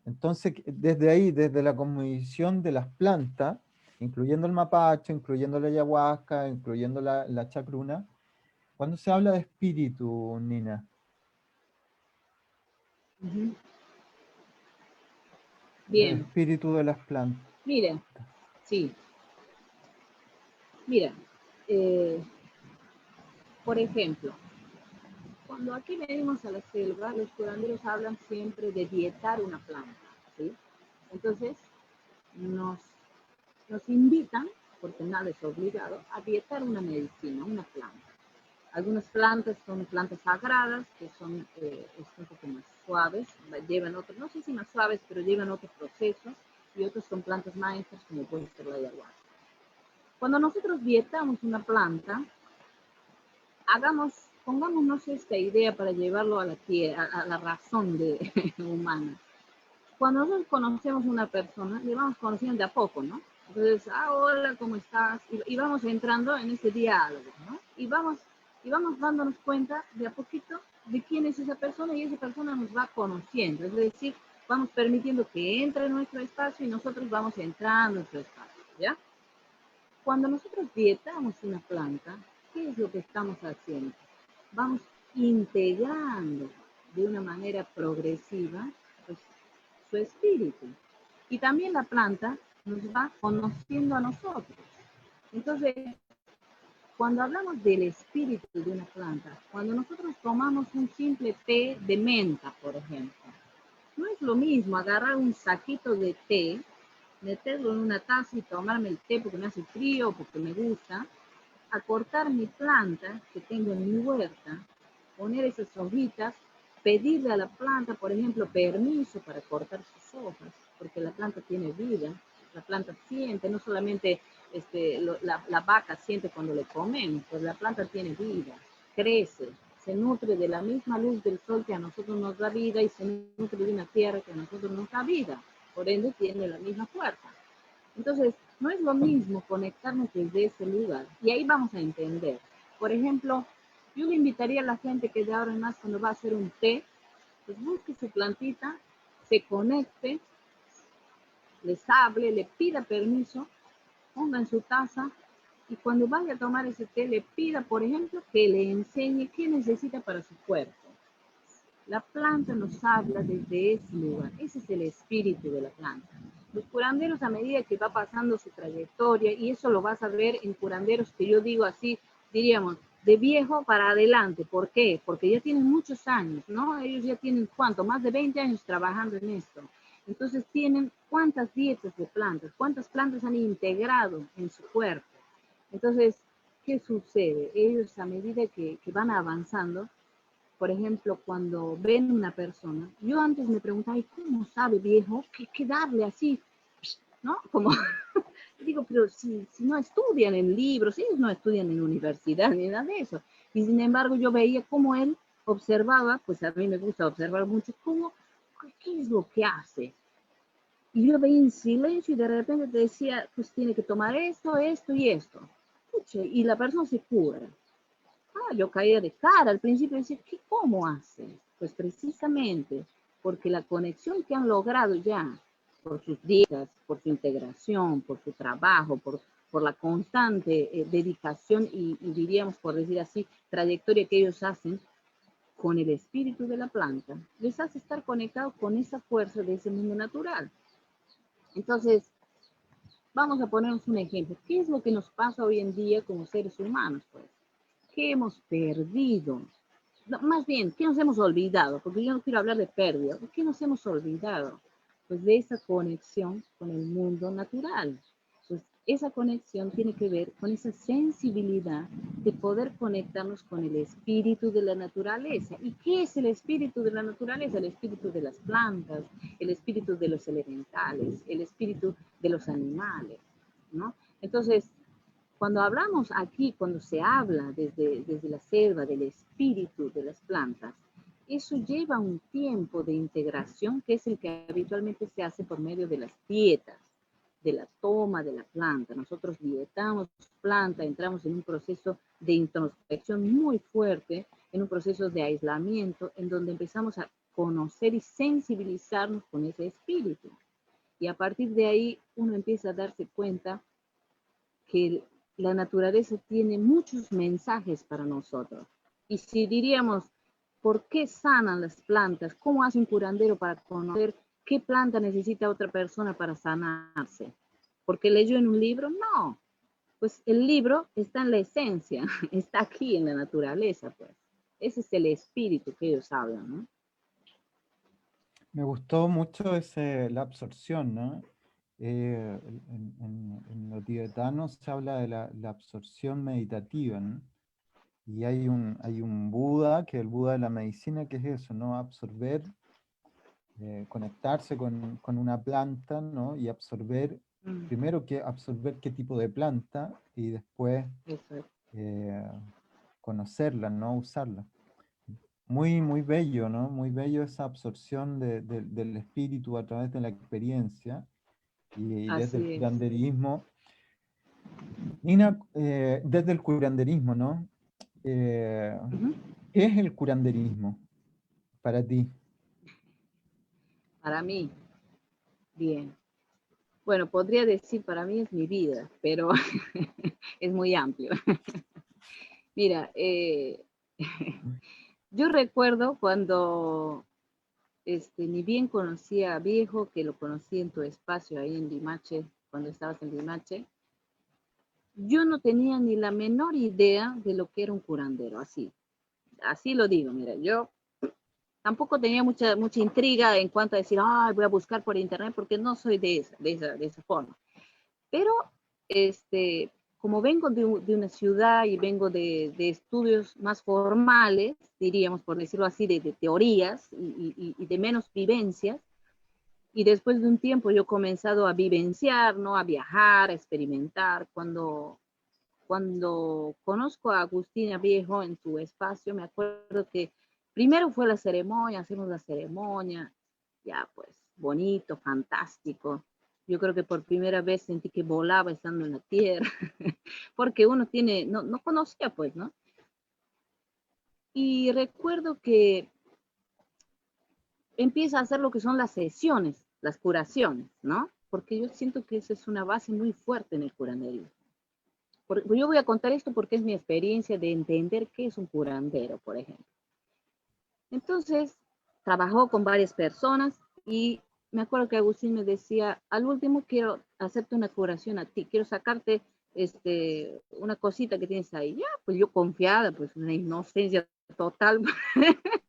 entonces desde ahí, desde la cosmovisión de las plantas, incluyendo el mapacho, incluyendo la ayahuasca, incluyendo la chacruna, cuando se habla de espíritu, Nina, Ujú. del Bien, espíritu de las plantas. miren, sí, mira, eh, por ejemplo, cuando aquí venimos a la selva, los curanderos hablan siempre de dietar una planta, ¿sí? Entonces, nos, nos invitan, porque nada es obligado, a dietar una medicina, una planta. Algunas plantas son plantas sagradas, que son un poco más suaves, llevan otros, no sé si más suaves, pero llevan otros procesos, y otras son plantas maestras, como puede ser la ayahuasca. Cuando nosotros dietamos una planta, pongámonos esta idea para llevarlo a la tierra, a la razón humana. Cuando nosotros conocemos a una persona, le vamos conociendo de a poco, ¿no? Entonces, hola, ¿cómo estás? Y vamos entrando en ese diálogo, ¿no? Y vamos dándonos cuenta de a poquito de quién es esa persona, y esa persona nos va conociendo. Es decir, vamos permitiendo que entre en nuestro espacio y nosotros vamos entrando en su espacio, ¿ya? Cuando nosotros dietamos una planta, ¿qué es lo que estamos haciendo? Vamos integrando de una manera progresiva, pues, su espíritu. Y también la planta nos va conociendo a nosotros. Entonces, cuando hablamos del espíritu de una planta, cuando nosotros tomamos un simple té de menta, por ejemplo, no es lo mismo agarrar un saquito de té, meterlo en una taza y tomarme el té porque me hace frío, porque me gusta, a cortar mi planta que tengo en mi huerta, poner esas hojitas, pedirle a la planta, por ejemplo, permiso para cortar sus hojas, porque la planta tiene vida, la planta siente, no solamente la vaca siente cuando le comemos, pues la planta tiene vida, crece, se nutre de la misma luz del sol que a nosotros nos da vida y se nutre de una tierra que a nosotros nos da vida, por ende tiene la misma fuerza. Entonces, no es lo mismo conectarnos desde ese lugar. Y ahí vamos a entender. Por ejemplo, yo le invitaría a la gente que de ahora en más, cuando va a hacer un té, pues busque su plantita, se conecte, les hable, le pida permiso, ponga en su taza, y cuando vaya a tomar ese té, le pida, por ejemplo, que le enseñe qué necesita para su cuerpo. La planta nos habla desde ese lugar, ese es el espíritu de la planta. Los curanderos, a medida que va pasando su trayectoria, y eso lo vas a ver en curanderos que yo digo así, diríamos, de viejo para adelante. ¿Por qué? Porque ya tienen muchos años, ¿no? Ellos ya tienen, ¿cuánto? Más de 20 años trabajando en esto. Entonces tienen cuántas dietas de plantas, cuántas plantas han integrado en su cuerpo. Entonces, ¿qué sucede? Ellos, a medida que van avanzando, por ejemplo, cuando ven una persona, yo antes me preguntaba, ¿y cómo sabe, viejo? ¿Qué darle así? ¿No? Como, digo, pero si no estudian en libros, ellos no estudian en universidad ni nada de eso. Y sin embargo, yo veía cómo él observaba, pues a mí me gusta observar mucho, qué es lo que hace. Y yo veía en silencio y de repente te decía, pues tiene que tomar esto, esto y esto. Y la persona se cura. Yo caía de cara al principio y decía, ¿cómo hace? Pues precisamente porque la conexión que han logrado ya por sus dietas, por su integración, por su trabajo, por la constante dedicación y diríamos, por decir así, trayectoria que ellos hacen con el espíritu de la planta, les hace estar conectados con esa fuerza de ese mundo natural. Entonces, vamos a ponernos un ejemplo. ¿Qué es lo que nos pasa hoy en día como seres humanos? Pues, ¿qué hemos perdido? No, más bien, ¿qué nos hemos olvidado? Porque yo no quiero hablar de pérdida. ¿Qué nos hemos olvidado? Pues de esa conexión con el mundo natural. Pues esa conexión tiene que ver con esa sensibilidad de poder conectarnos con el espíritu de la naturaleza. ¿Y qué es el espíritu de la naturaleza? El espíritu de las plantas, el espíritu de los elementales, el espíritu de los animales, ¿no? Entonces, cuando hablamos aquí, cuando se habla desde la selva, del espíritu de las plantas, eso lleva un tiempo de integración que es el que habitualmente se hace por medio de las dietas, de la toma de la planta. Nosotros dietamos planta, entramos en un proceso de introspección muy fuerte, en un proceso de aislamiento, en donde empezamos a conocer y sensibilizarnos con ese espíritu. Y a partir de ahí uno empieza a darse cuenta que la naturaleza tiene muchos mensajes para nosotros. Y si diríamos, ¿por qué sanan las plantas? ¿Cómo hace un curandero para conocer qué planta necesita otra persona para sanarse? ¿Porque leyó en un libro? No. Pues el libro está en la esencia, está aquí en la naturaleza, pues. Ese es el espíritu que ellos hablan, ¿no? Me gustó mucho la absorción, ¿no? En lo tibetano se habla de la absorción meditativa, ¿no? Y hay un Buda, que es el Buda de la medicina, que es eso, ¿no? Absorber, conectarse con una planta, ¿no? Y absorber, primero que absorber qué tipo de planta y después Eso es. conocerla, ¿no? Usarla. Muy, muy bello, ¿no? Muy bello esa absorción del espíritu a través de la experiencia y desde el Así es. curanderismo. Nina, desde el curanderismo, ¿no? Eh, Ujú. ¿Qué es el curanderismo para ti? Para mí, bien. Bueno, podría decir para mí es mi vida, pero es muy amplio. Mira, yo recuerdo cuando ni bien conocía a Viejo, que lo conocí en tu espacio ahí en Limache, cuando estabas en Limache, yo no tenía ni la menor idea de lo que era un curandero, así lo digo, mira, yo tampoco tenía mucha intriga en cuanto a decir, voy a buscar por internet, porque no soy de esa forma. Pero, como vengo de una ciudad y vengo de estudios más formales, diríamos, por decirlo así, de teorías y de menos vivencias, y después de un tiempo yo he comenzado a vivenciar, ¿no? A viajar, a experimentar. Cuando conozco a Agustina Viejo en tu espacio, me acuerdo que primero fue la ceremonia, hacemos la ceremonia, ya pues bonito, fantástico. Yo creo que por primera vez sentí que volaba estando en la tierra, porque uno no conocía pues, ¿no? Y recuerdo que empieza a hacer lo que son las sesiones, las curaciones, ¿no? Porque yo siento que esa es una base muy fuerte en el curanderismo. Yo voy a contar esto porque es mi experiencia de entender qué es un curandero, por ejemplo. Entonces, trabajó con varias personas y me acuerdo que Agustín me decía, al último quiero hacerte una curación a ti, quiero sacarte una cosita que tienes ahí. Ya, pues yo confiada, pues una inocencia total,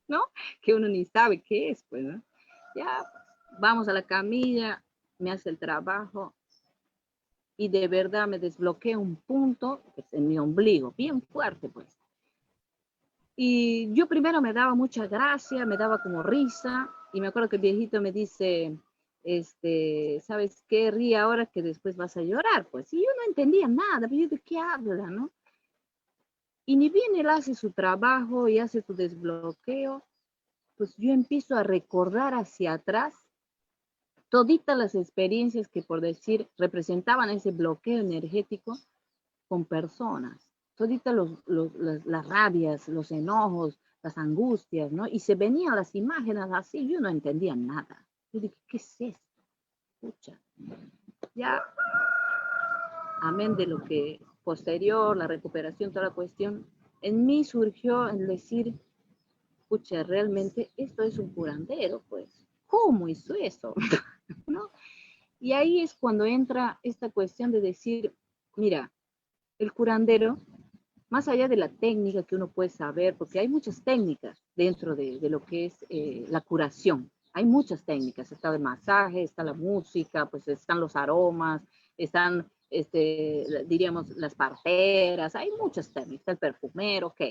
¿no? Que uno ni sabe qué es, pues, ¿no? Ya, vamos a la camilla, me hace el trabajo, y de verdad me desbloqueé un punto pues, en mi ombligo, bien fuerte pues. Y yo primero me daba mucha gracia, me daba como risa, y me acuerdo que el viejito me dice, ¿sabes qué? Ríe ahora que después vas a llorar, pues. Y yo no entendía nada, pero yo de qué habla, ¿no? Y ni bien él hace su trabajo y hace su desbloqueo, pues yo empiezo a recordar hacia atrás toditas las experiencias que, por decir, representaban ese bloqueo energético con personas, toditas las rabias, los enojos, las angustias, ¿no? Y se venían las imágenes así, yo no entendía nada. Yo dije, ¿qué es esto? Escucha, ya, amén de lo que posterior, la recuperación, toda la cuestión, en mí surgió el decir, escucha, realmente esto es un curandero, pues. ¿Cómo hizo eso? ¿No? Y ahí es cuando entra esta cuestión de decir, mira, el curandero, más allá de la técnica que uno puede saber, porque hay muchas técnicas dentro de lo que es la curación. Hay muchas técnicas, está el masaje, está la música, pues están los aromas, están, diríamos, las parteras, hay muchas técnicas, está el perfumero, ok.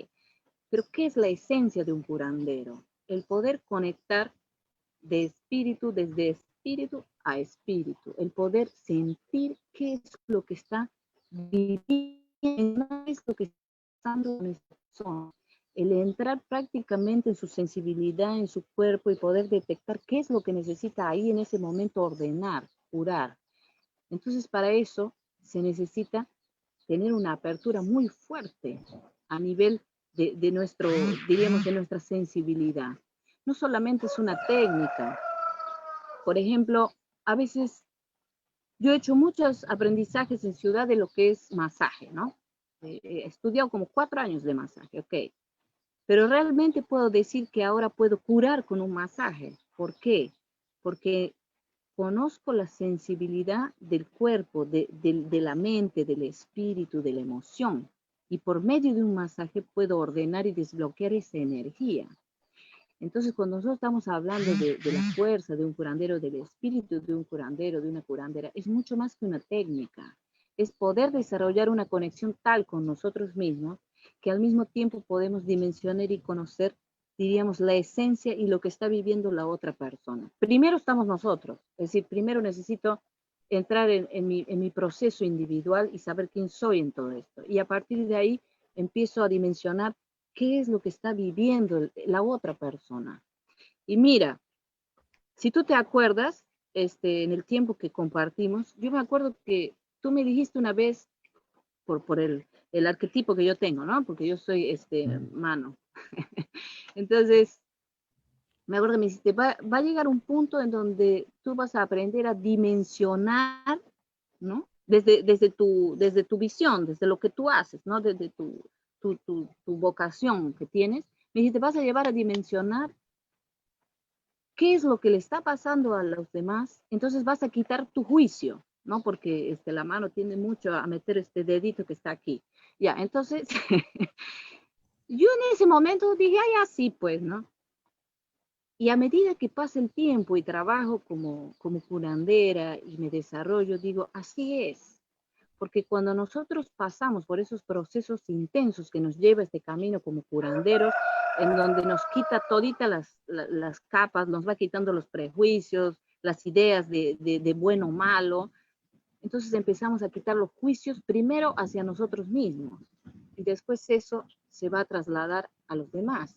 Pero ¿qué es la esencia de un curandero? El poder conectar de espíritu, desde espíritu a espíritu, el poder sentir qué es lo que está viviendo es lo que está pasando en esta persona. El entrar prácticamente en su sensibilidad, en su cuerpo y poder detectar qué es lo que necesita ahí en ese momento ordenar, curar. Entonces, para eso se necesita tener una apertura muy fuerte a nivel de nuestro, diríamos, de nuestra sensibilidad. No solamente es una técnica. Por ejemplo, a veces yo he hecho muchos aprendizajes en ciudad de lo que es masaje, ¿no? He estudiado como 4 años de masaje, ok. Pero realmente puedo decir que ahora puedo curar con un masaje. ¿Por qué? Porque conozco la sensibilidad del cuerpo, de la mente, del espíritu, de la emoción. Y por medio de un masaje puedo ordenar y desbloquear esa energía. Entonces, cuando nosotros estamos hablando de la fuerza de un curandero, del espíritu de un curandero, de una curandera, es mucho más que una técnica. Es poder desarrollar una conexión tal con nosotros mismos que al mismo tiempo podemos dimensionar y conocer, diríamos, la esencia y lo que está viviendo la otra persona. Primero estamos nosotros, es decir, primero necesito entrar en mi proceso individual y saber quién soy en todo esto. Y a partir de ahí empiezo a dimensionar qué es lo que está viviendo la otra persona. Y mira, si tú te acuerdas, en el tiempo que compartimos, yo me acuerdo que tú me dijiste una vez, por el arquetipo que yo tengo, ¿no? Porque yo soy mano. Entonces, me acuerdo que me dijiste, va a llegar un punto en donde tú vas a aprender a dimensionar, ¿no? Desde tu visión, desde lo que tú haces, ¿no? Desde tu vocación que tienes. Me dijiste, vas a llevar a dimensionar qué es lo que le está pasando a los demás, entonces vas a quitar tu juicio, ¿no? Porque la mano tiende mucho a meter este dedito que está aquí. Ya, entonces, yo en ese momento dije, ay, así pues, ¿no? Y a medida que pasa el tiempo y trabajo como curandera y me desarrollo, digo, así es. Porque cuando nosotros pasamos por esos procesos intensos que nos lleva este camino como curanderos, en donde nos quita todita las capas, nos va quitando los prejuicios, las ideas de bueno o malo, entonces empezamos a quitar los juicios primero hacia nosotros mismos y después eso se va a trasladar a los demás.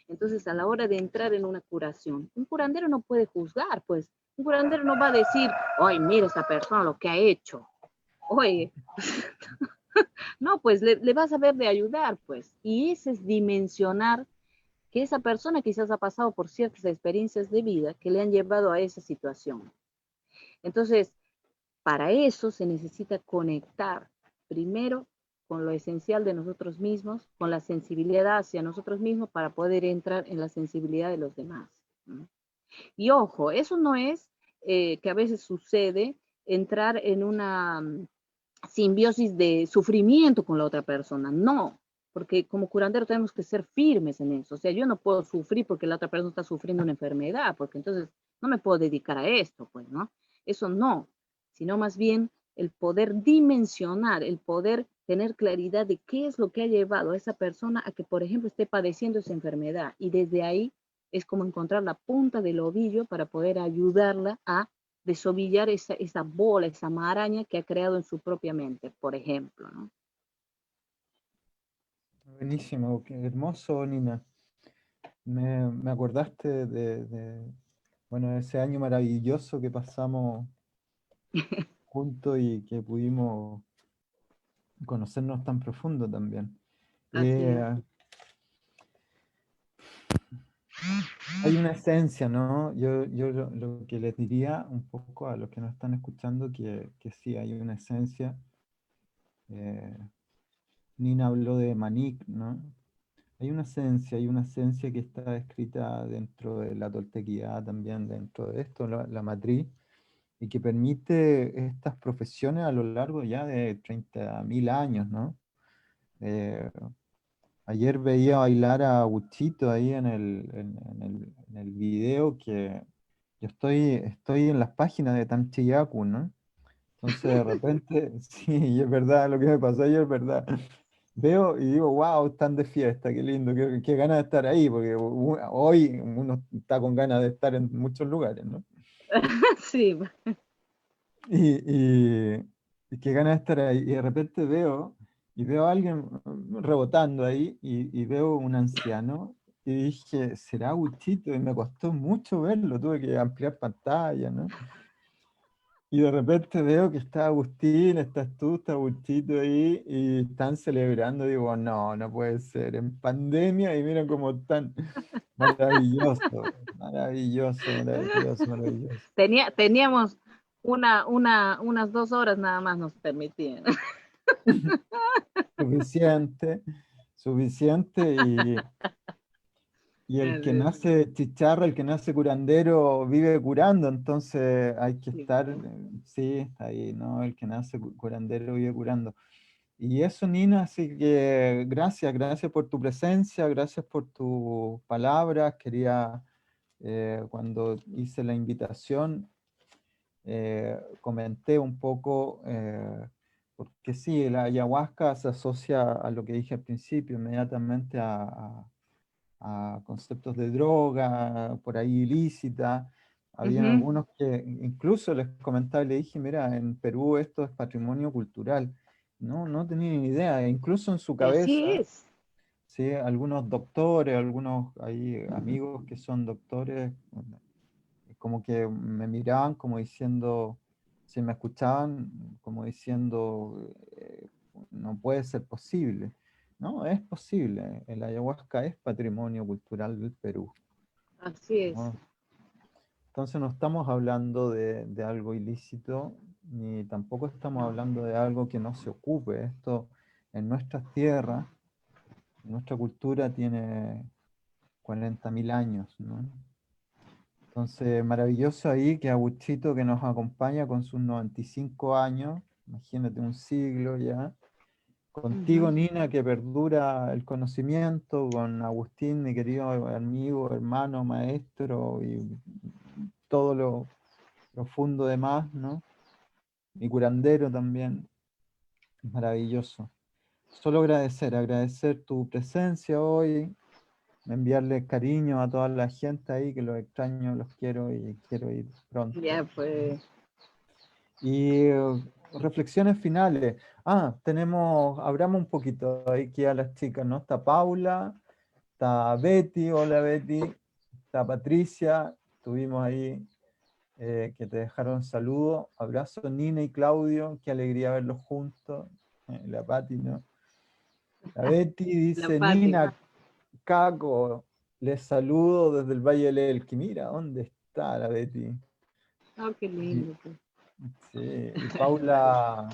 Entonces a la hora de entrar en una curación, un curandero no puede juzgar, pues un curandero no va a decir, ay, mira esta persona lo que ha hecho, oye, no, pues le vas a ver de ayudar, pues. Y ese es dimensionar que esa persona quizás ha pasado por ciertas experiencias de vida que le han llevado a esa situación. Entonces, para eso se necesita conectar primero con lo esencial de nosotros mismos, con la sensibilidad hacia nosotros mismos para poder entrar en la sensibilidad de los demás, ¿no? Y ojo, eso no es que a veces sucede entrar en una simbiosis de sufrimiento con la otra persona, no, porque como curandero tenemos que ser firmes en eso, o sea, yo no puedo sufrir porque la otra persona está sufriendo una enfermedad, porque entonces no me puedo dedicar a esto, pues, ¿no? Eso no, sino más bien el poder dimensionar, el poder tener claridad de qué es lo que ha llevado a esa persona a que, por ejemplo, esté padeciendo esa enfermedad, y desde ahí es como encontrar la punta del ovillo para poder ayudarla a desovillar esa bola, esa maraña que ha creado en su propia mente, por ejemplo, ¿no? Buenísimo, qué hermoso, Nina. Me acordaste bueno, ese año maravilloso que pasamos juntos y que pudimos conocernos tan profundo también. Así es. Eh, Hay una esencia, ¿no? Yo lo que les diría un poco a los que nos están escuchando, que sí, hay una esencia. eh, Nina habló de Manik, ¿no? Hay una esencia que está escrita dentro de la toltequidad también, dentro de esto, la matriz, y que permite estas profesiones a lo largo ya de 30.000 años, ¿no? Eh, Ayer veía bailar a Wichito ahí en el video que yo estoy en las páginas de Tanchiyaku, ¿no? Entonces de repente, sí, y es verdad, lo que me pasó ayer es verdad. Veo y digo, wow, están de fiesta, qué lindo, qué ganas de estar ahí, porque hoy uno está con ganas de estar en muchos lugares, ¿no? Sí, Y qué ganas de estar ahí. Y de repente veo y veo a alguien rebotando ahí, y veo un anciano, y dije, ¿será Agustito? Y me costó mucho verlo, tuve que ampliar pantalla, ¿no? Y de repente veo que está Agustín, estás tú, está Agustito ahí, y están celebrando. Digo, no, no puede ser, en pandemia, y mira cómo están. Maravilloso, maravilloso, maravilloso, maravilloso. Teníamos unas 2 horas nada más nos permitían. Suficiente, suficiente, y el que nace chicharra, el que nace curandero, vive curando, entonces hay que Sí, estar, sí, está ahí, ¿no? El que nace curandero vive curando. Y eso, Nina, así que gracias, gracias por tu presencia, gracias por tus palabras. Quería, cuando hice la invitación, comenté un poco, porque sí, la ayahuasca se asocia a lo que dije al principio, inmediatamente a conceptos de droga, por ahí ilícita. Habían ujú, algunos que incluso les comentaba y le dije, mira, en Perú esto es patrimonio cultural. No, no tenía ni idea, incluso en su así cabeza, es. ¿sí? Algunos doctores, algunos ahí amigos que son doctores, como que me miraban como diciendo, si me escuchaban, como diciendo, no puede ser posible. No, es posible. El ayahuasca es patrimonio cultural del Perú, Así es. ¿no? Entonces no estamos hablando de algo ilícito, ni tampoco estamos No. hablando de algo que no se ocupe. Esto en nuestras tierras, nuestra cultura tiene 40.000 años, ¿no? Entonces, maravilloso ahí que Aguchito que nos acompaña con sus 95 años, imagínate un siglo ya, contigo Ujú. Nina que perdura el conocimiento, con Agustín, mi querido amigo, hermano, maestro y todo lo profundo de más, ¿no? Mi curandero también, maravilloso. Solo agradecer, agradecer tu presencia hoy, enviarles cariño a toda la gente ahí, que los extraño, los quiero y quiero ir Ya pronto. pues. Y reflexiones finales. Abramos un poquito aquí a las chicas, ¿no? Está Paula, está Betty, hola Betty, está Patricia, tuvimos ahí que te dejaron saludos. Abrazo Nina y Claudio, qué alegría verlos juntos. La Pati, ¿no? La Betty La dice, Pati. Nina, Caco, les saludo desde el Valle del Elqui. Mira, ¿dónde está la Betty? Oh, qué Y, lindo. Pues. sí, y Paula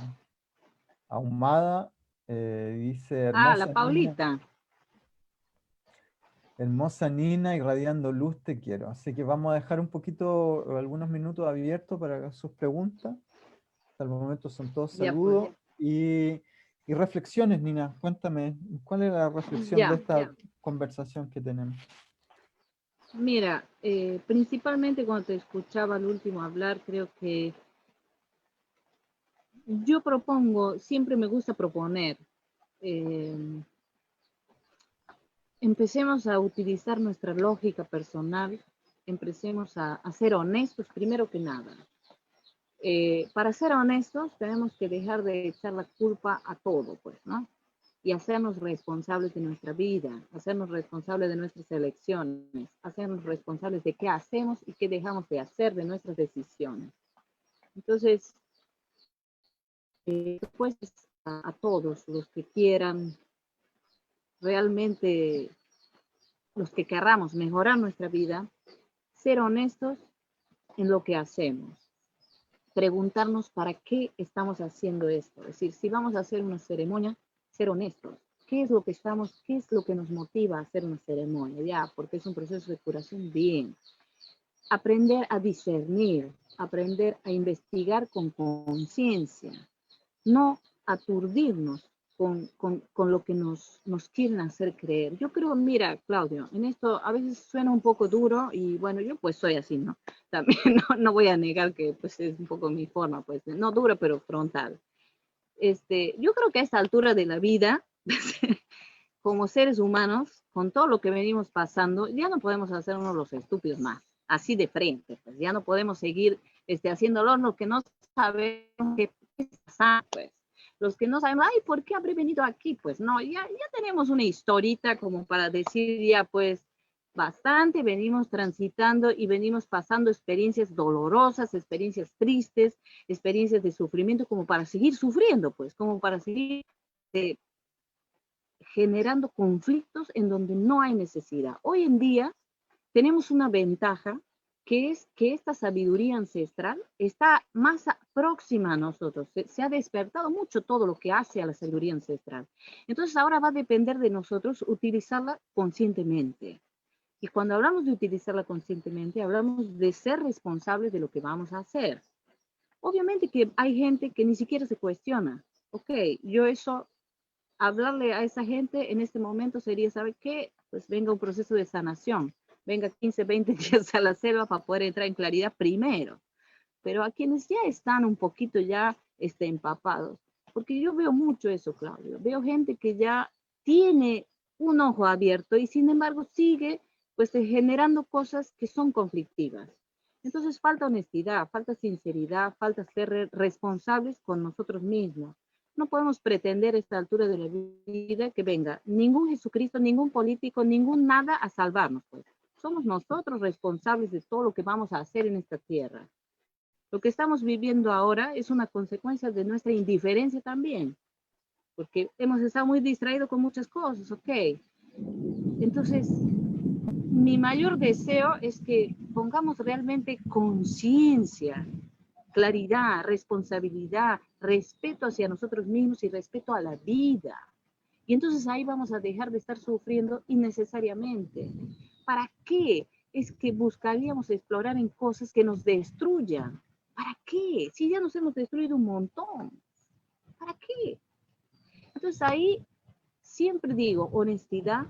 Ahumada dice, Ah, la Paulita. hermosa Nina, irradiando luz, te quiero. Así que vamos a dejar un poquito, algunos minutos abiertos para sus preguntas. Hasta el momento son todos Ya pues. saludos. Y reflexiones, Nina, cuéntame, ¿cuál es la reflexión de Ya. esta conversación que tenemos? Mira, principalmente cuando te escuchaba al último hablar, creo que yo propongo, siempre me gusta proponer, eh, empecemos a utilizar nuestra lógica personal, empecemos a ser honestos primero que nada. Para ser honestos tenemos que dejar de echar la culpa a todo, pues, ¿no? Y hacernos responsables de nuestra vida, hacernos responsables de nuestras elecciones, hacernos responsables de qué hacemos y qué dejamos de hacer, de nuestras decisiones. Entonces, pues a todos los que quieran realmente, los que querramos mejorar nuestra vida, ser honestos en lo que hacemos, preguntarnos para qué estamos haciendo esto. Es decir, si vamos a hacer una ceremonia, ser honestos. ¿Qué es lo que estamos, qué es lo que nos motiva a hacer una ceremonia? Ya, porque es un proceso de curación, bien. Aprender a discernir, aprender a investigar con conciencia, no aturdirnos con lo que nos quieren hacer creer. Yo creo, mira, Claudio, en esto a veces suena un poco duro y bueno, yo pues soy así, ¿no? También no voy a negar que pues es un poco mi forma, pues no dura, pero frontal. Yo creo que a esta altura de la vida, como seres humanos, con todo lo que venimos pasando, ya no podemos hacernos los estúpidos más, así de frente, pues ya no podemos seguir haciendo lo que no sabemos qué pasa, pues. los que no saben, ay, ¿por qué habré venido aquí? Pues no, ya tenemos una historita como para decir, ya pues bastante, venimos transitando y venimos pasando experiencias dolorosas, experiencias tristes, experiencias de sufrimiento, como para seguir sufriendo, pues, como para seguir eh, generando conflictos en donde no hay necesidad. Hoy en día tenemos una ventaja, que es que esta sabiduría ancestral está más próxima a nosotros. Se ha despertado mucho todo lo que hace a la sabiduría ancestral. Entonces ahora va a depender de nosotros utilizarla conscientemente. Y cuando hablamos de utilizarla conscientemente, hablamos de ser responsables de lo que vamos a hacer. Obviamente que hay gente que ni siquiera se cuestiona. Ok, yo eso, hablarle a esa gente en este momento sería, ¿sabe qué? Pues venga un proceso de sanación. Venga 15, 20 días a la selva para poder entrar en claridad primero. Pero a quienes ya están un poquito ya empapados, porque yo veo mucho eso, Claudio. Veo gente que ya tiene un ojo abierto y sin embargo sigue pues generando cosas que son conflictivas. Entonces falta honestidad, falta sinceridad, falta ser responsables con nosotros mismos. No podemos pretender a esta altura de la vida que venga ningún Jesucristo, ningún político, ningún nada a salvarnos. Pues. Somos nosotros responsables de todo lo que vamos a hacer en esta tierra. Lo que estamos viviendo ahora es una consecuencia de nuestra indiferencia también, porque hemos estado muy distraídos con muchas cosas, ¿ok? Entonces, mi mayor deseo es que pongamos realmente conciencia, claridad, responsabilidad, respeto hacia nosotros mismos y respeto a la vida. Y entonces ahí vamos a dejar de estar sufriendo innecesariamente. ¿Para qué es que buscaríamos explorar en cosas que nos destruyan? ¿Para qué? Si ya nos hemos destruido un montón. ¿Para qué? Entonces ahí siempre digo honestidad,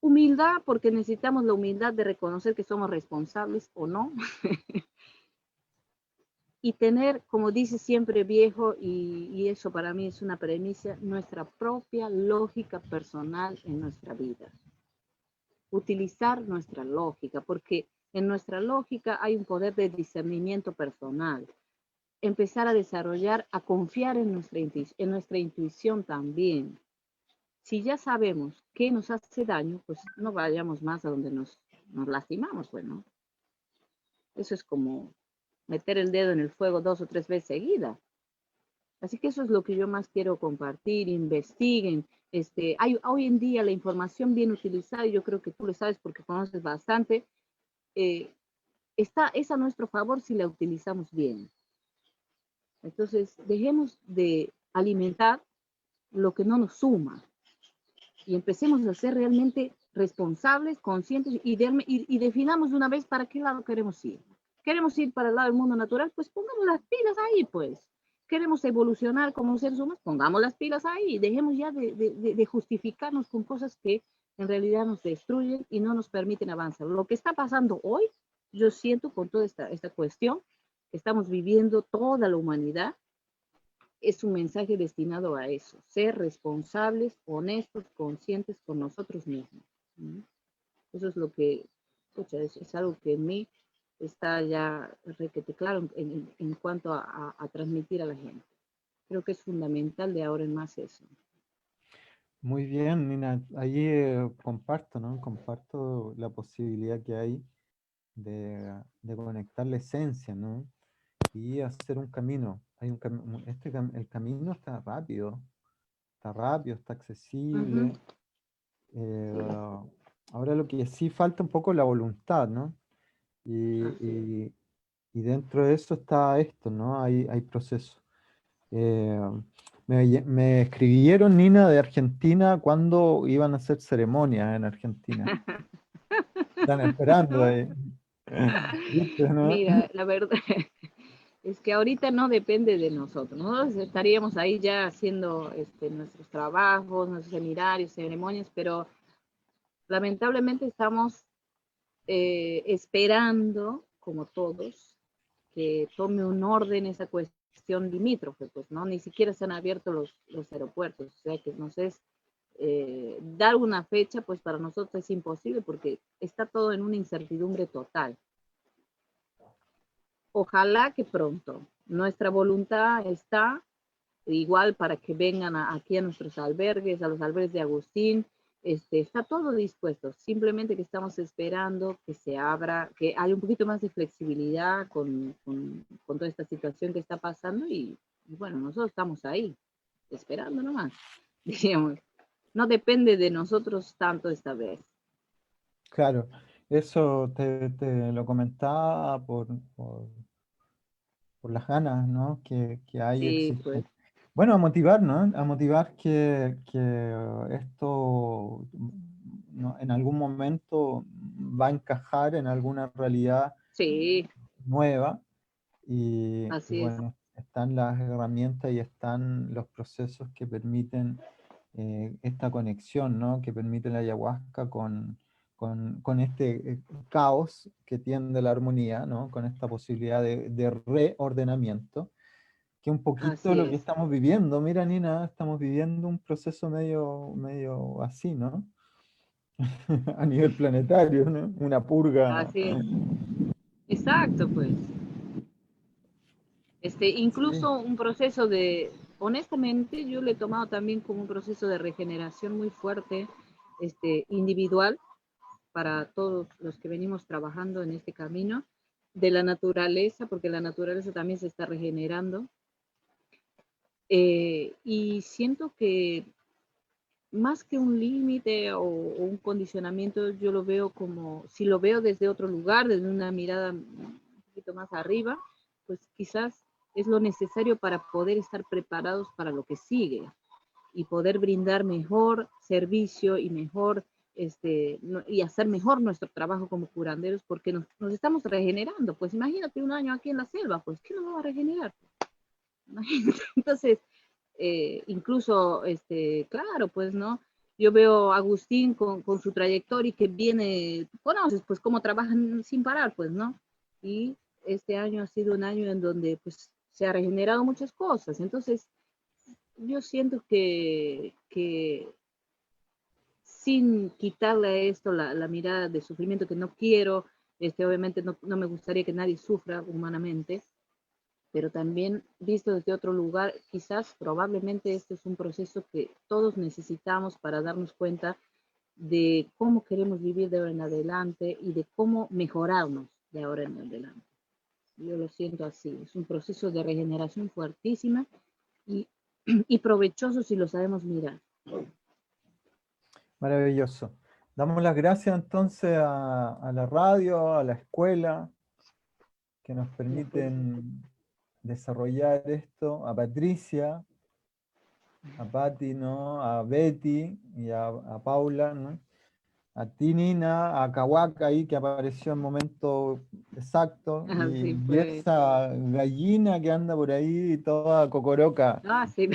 humildad, porque necesitamos la humildad de reconocer que somos responsables o no. Y tener, como dice siempre viejo, y eso para mí es una premisa, nuestra propia lógica personal en nuestra vida. Utilizar nuestra lógica, porque en nuestra lógica hay un poder de discernimiento personal. Empezar a desarrollar, a confiar en nuestra intuición también. Si ya sabemos qué nos hace daño, pues no vayamos más a donde nos lastimamos, bueno. Eso es como meter el dedo en el fuego 2 o 3 veces seguidas. Así que eso es lo que yo más quiero compartir, investiguen. Hoy en día la información bien utilizada, y yo creo que tú lo sabes porque conoces bastante, es a nuestro favor si la utilizamos bien. Entonces, dejemos de alimentar lo que no nos suma y empecemos a ser realmente responsables, conscientes y definamos de una vez para qué lado queremos ir. ¿Queremos ir para el lado del mundo natural? Pues pongamos las pilas ahí, pues. ¿Queremos evolucionar como seres humanos? Pongamos las pilas ahí. Dejemos ya de justificarnos con cosas que en realidad nos destruyen y no nos permiten avanzar. Lo que está pasando hoy, yo siento con toda esta cuestión que estamos viviendo toda la humanidad, es un mensaje destinado a eso, ser responsables, honestos, conscientes con nosotros mismos. Eso es lo que, escucha, es algo que en mí está ya requete claro en cuanto a transmitir a la gente. Creo que es fundamental de ahora en más eso. Muy bien, Nina. Allí comparto, ¿no? Comparto la posibilidad que hay de conectar la esencia, ¿no? Y hacer un camino. Hay el camino está rápido, está accesible. Ahora lo que sí falta un poco la voluntad, ¿no? Y dentro de eso está esto, ¿no? Hay procesos. Me escribieron, Nina, de Argentina, cuando iban a hacer ceremonias en Argentina. Están esperando ahí. ¿Viste, no? Mira, la verdad es que ahorita no depende de nosotros. Nosotros estaríamos ahí ya haciendo nuestros trabajos, nuestros seminarios, ceremonias, pero lamentablemente estamos esperando, como todos, que tome un orden esa cuestión limítrofe, pues, ¿no? Ni siquiera se han abierto los aeropuertos, o sea que nos es dar una fecha, pues para nosotros es imposible porque está todo en una incertidumbre total. Ojalá que pronto. Nuestra voluntad está, igual para que vengan aquí a nuestros albergues, a los albergues de Agustín. Está todo dispuesto, simplemente que estamos esperando que se abra, que haya un poquito más de flexibilidad con toda esta situación que está pasando y bueno, nosotros estamos ahí, esperando nomás, digamos. No depende de nosotros tanto esta vez. Claro, eso te lo comentaba por las ganas, ¿no? Que hay Sí, pues, existen. Bueno, a motivar, ¿no? A motivar que esto ¿no? en algún momento va a encajar en alguna realidad sí, nueva y así es, bueno, están las herramientas y están los procesos que permiten esta conexión, ¿no? Que permite la ayahuasca con este caos que tiende la armonía, ¿no? Con esta posibilidad de reordenamiento, que un poquito así lo que es, estamos viviendo. Mira, Nina, estamos viviendo un proceso medio así, ¿no? A nivel planetario, ¿no? Una purga. así es. Exacto, pues. Sí, Incluso un proceso de, honestamente, yo lo he tomado también como un proceso de regeneración muy fuerte, individual, para todos los que venimos trabajando en este camino, de la naturaleza, porque la naturaleza también se está regenerando. Y siento que más que un límite o un condicionamiento, yo lo veo como, si lo veo desde otro lugar, desde una mirada un poquito más arriba, pues quizás es lo necesario para poder estar preparados para lo que sigue y poder brindar mejor servicio y mejor y hacer mejor nuestro trabajo como curanderos porque nos estamos regenerando. Pues imagínate un año aquí en la selva, pues ¿qué nos va a regenerar? Imagínate. Entonces, incluso, claro, pues, ¿no? Yo veo a Agustín con su trayectoria y que viene, conoces, pues, cómo trabajan sin parar, pues, ¿no? Y este año ha sido un año en donde, pues, se ha regenerado muchas cosas. Entonces, yo siento que sin quitarle a esto la mirada de sufrimiento que no quiero, obviamente no me gustaría que nadie sufra humanamente, pero también visto desde otro lugar, quizás probablemente este es un proceso que todos necesitamos para darnos cuenta de cómo queremos vivir de ahora en adelante y de cómo mejorarnos de ahora en adelante. Yo lo siento así, es un proceso de regeneración fuertísima y, y provechoso si lo sabemos mirar. maravilloso. Damos las gracias entonces a la radio, a la escuela, que nos permiten desarrollar esto, a Patricia, a Patti, ¿no? A Betty y a Paula, ¿no? A ti, Nina, a Kawaka ahí que apareció en momento exacto, Así y pues. esa gallina que anda por ahí toda cocoroca, Ah, sí.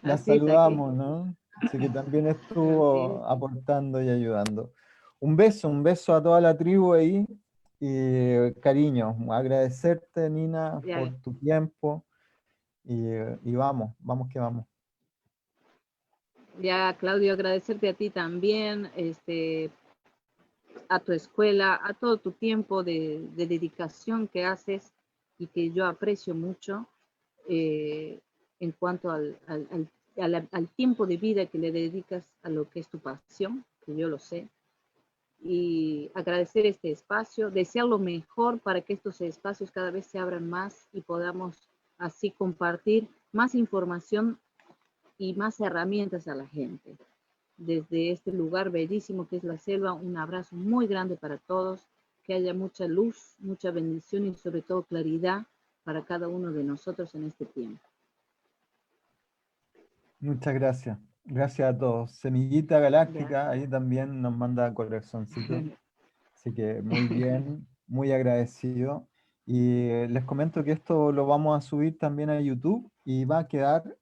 la Así es aquí. saludamos, ¿no? Así que también Así es. estuvo aportando y ayudando. Un beso a toda la tribu ahí y cariño, agradecerte, Nina, Ya, por tu tiempo y vamos que vamos. ya, Claudio, agradecerte a ti también, a tu escuela, a todo tu tiempo de dedicación que haces y que yo aprecio mucho eh, en cuanto al tiempo de vida que le dedicas a lo que es tu pasión, que yo lo sé, y agradecer este espacio, desear lo mejor para que estos espacios cada vez se abran más y podamos así compartir más información y más herramientas a la gente. Desde este lugar bellísimo que es la selva, un abrazo muy grande para todos, que haya mucha luz, mucha bendición y sobre todo claridad para cada uno de nosotros en este tiempo. Muchas gracias. Gracias a todos. Semillita Ya. Galáctica ahí también nos manda corazoncito. Así que muy bien, muy agradecido. Y les comento que esto lo vamos a subir también a YouTube y va a quedar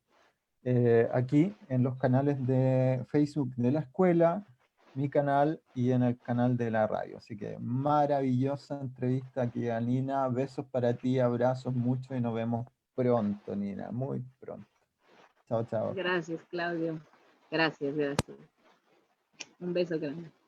aquí en los canales de Facebook de la escuela, mi canal y en el canal de la radio. Así que maravillosa entrevista aquí a Nina. Besos para ti, abrazos mucho y nos vemos pronto, Nina, muy pronto. Chao, chao. Gracias, Claudio. Gracias, gracias. Un beso grande.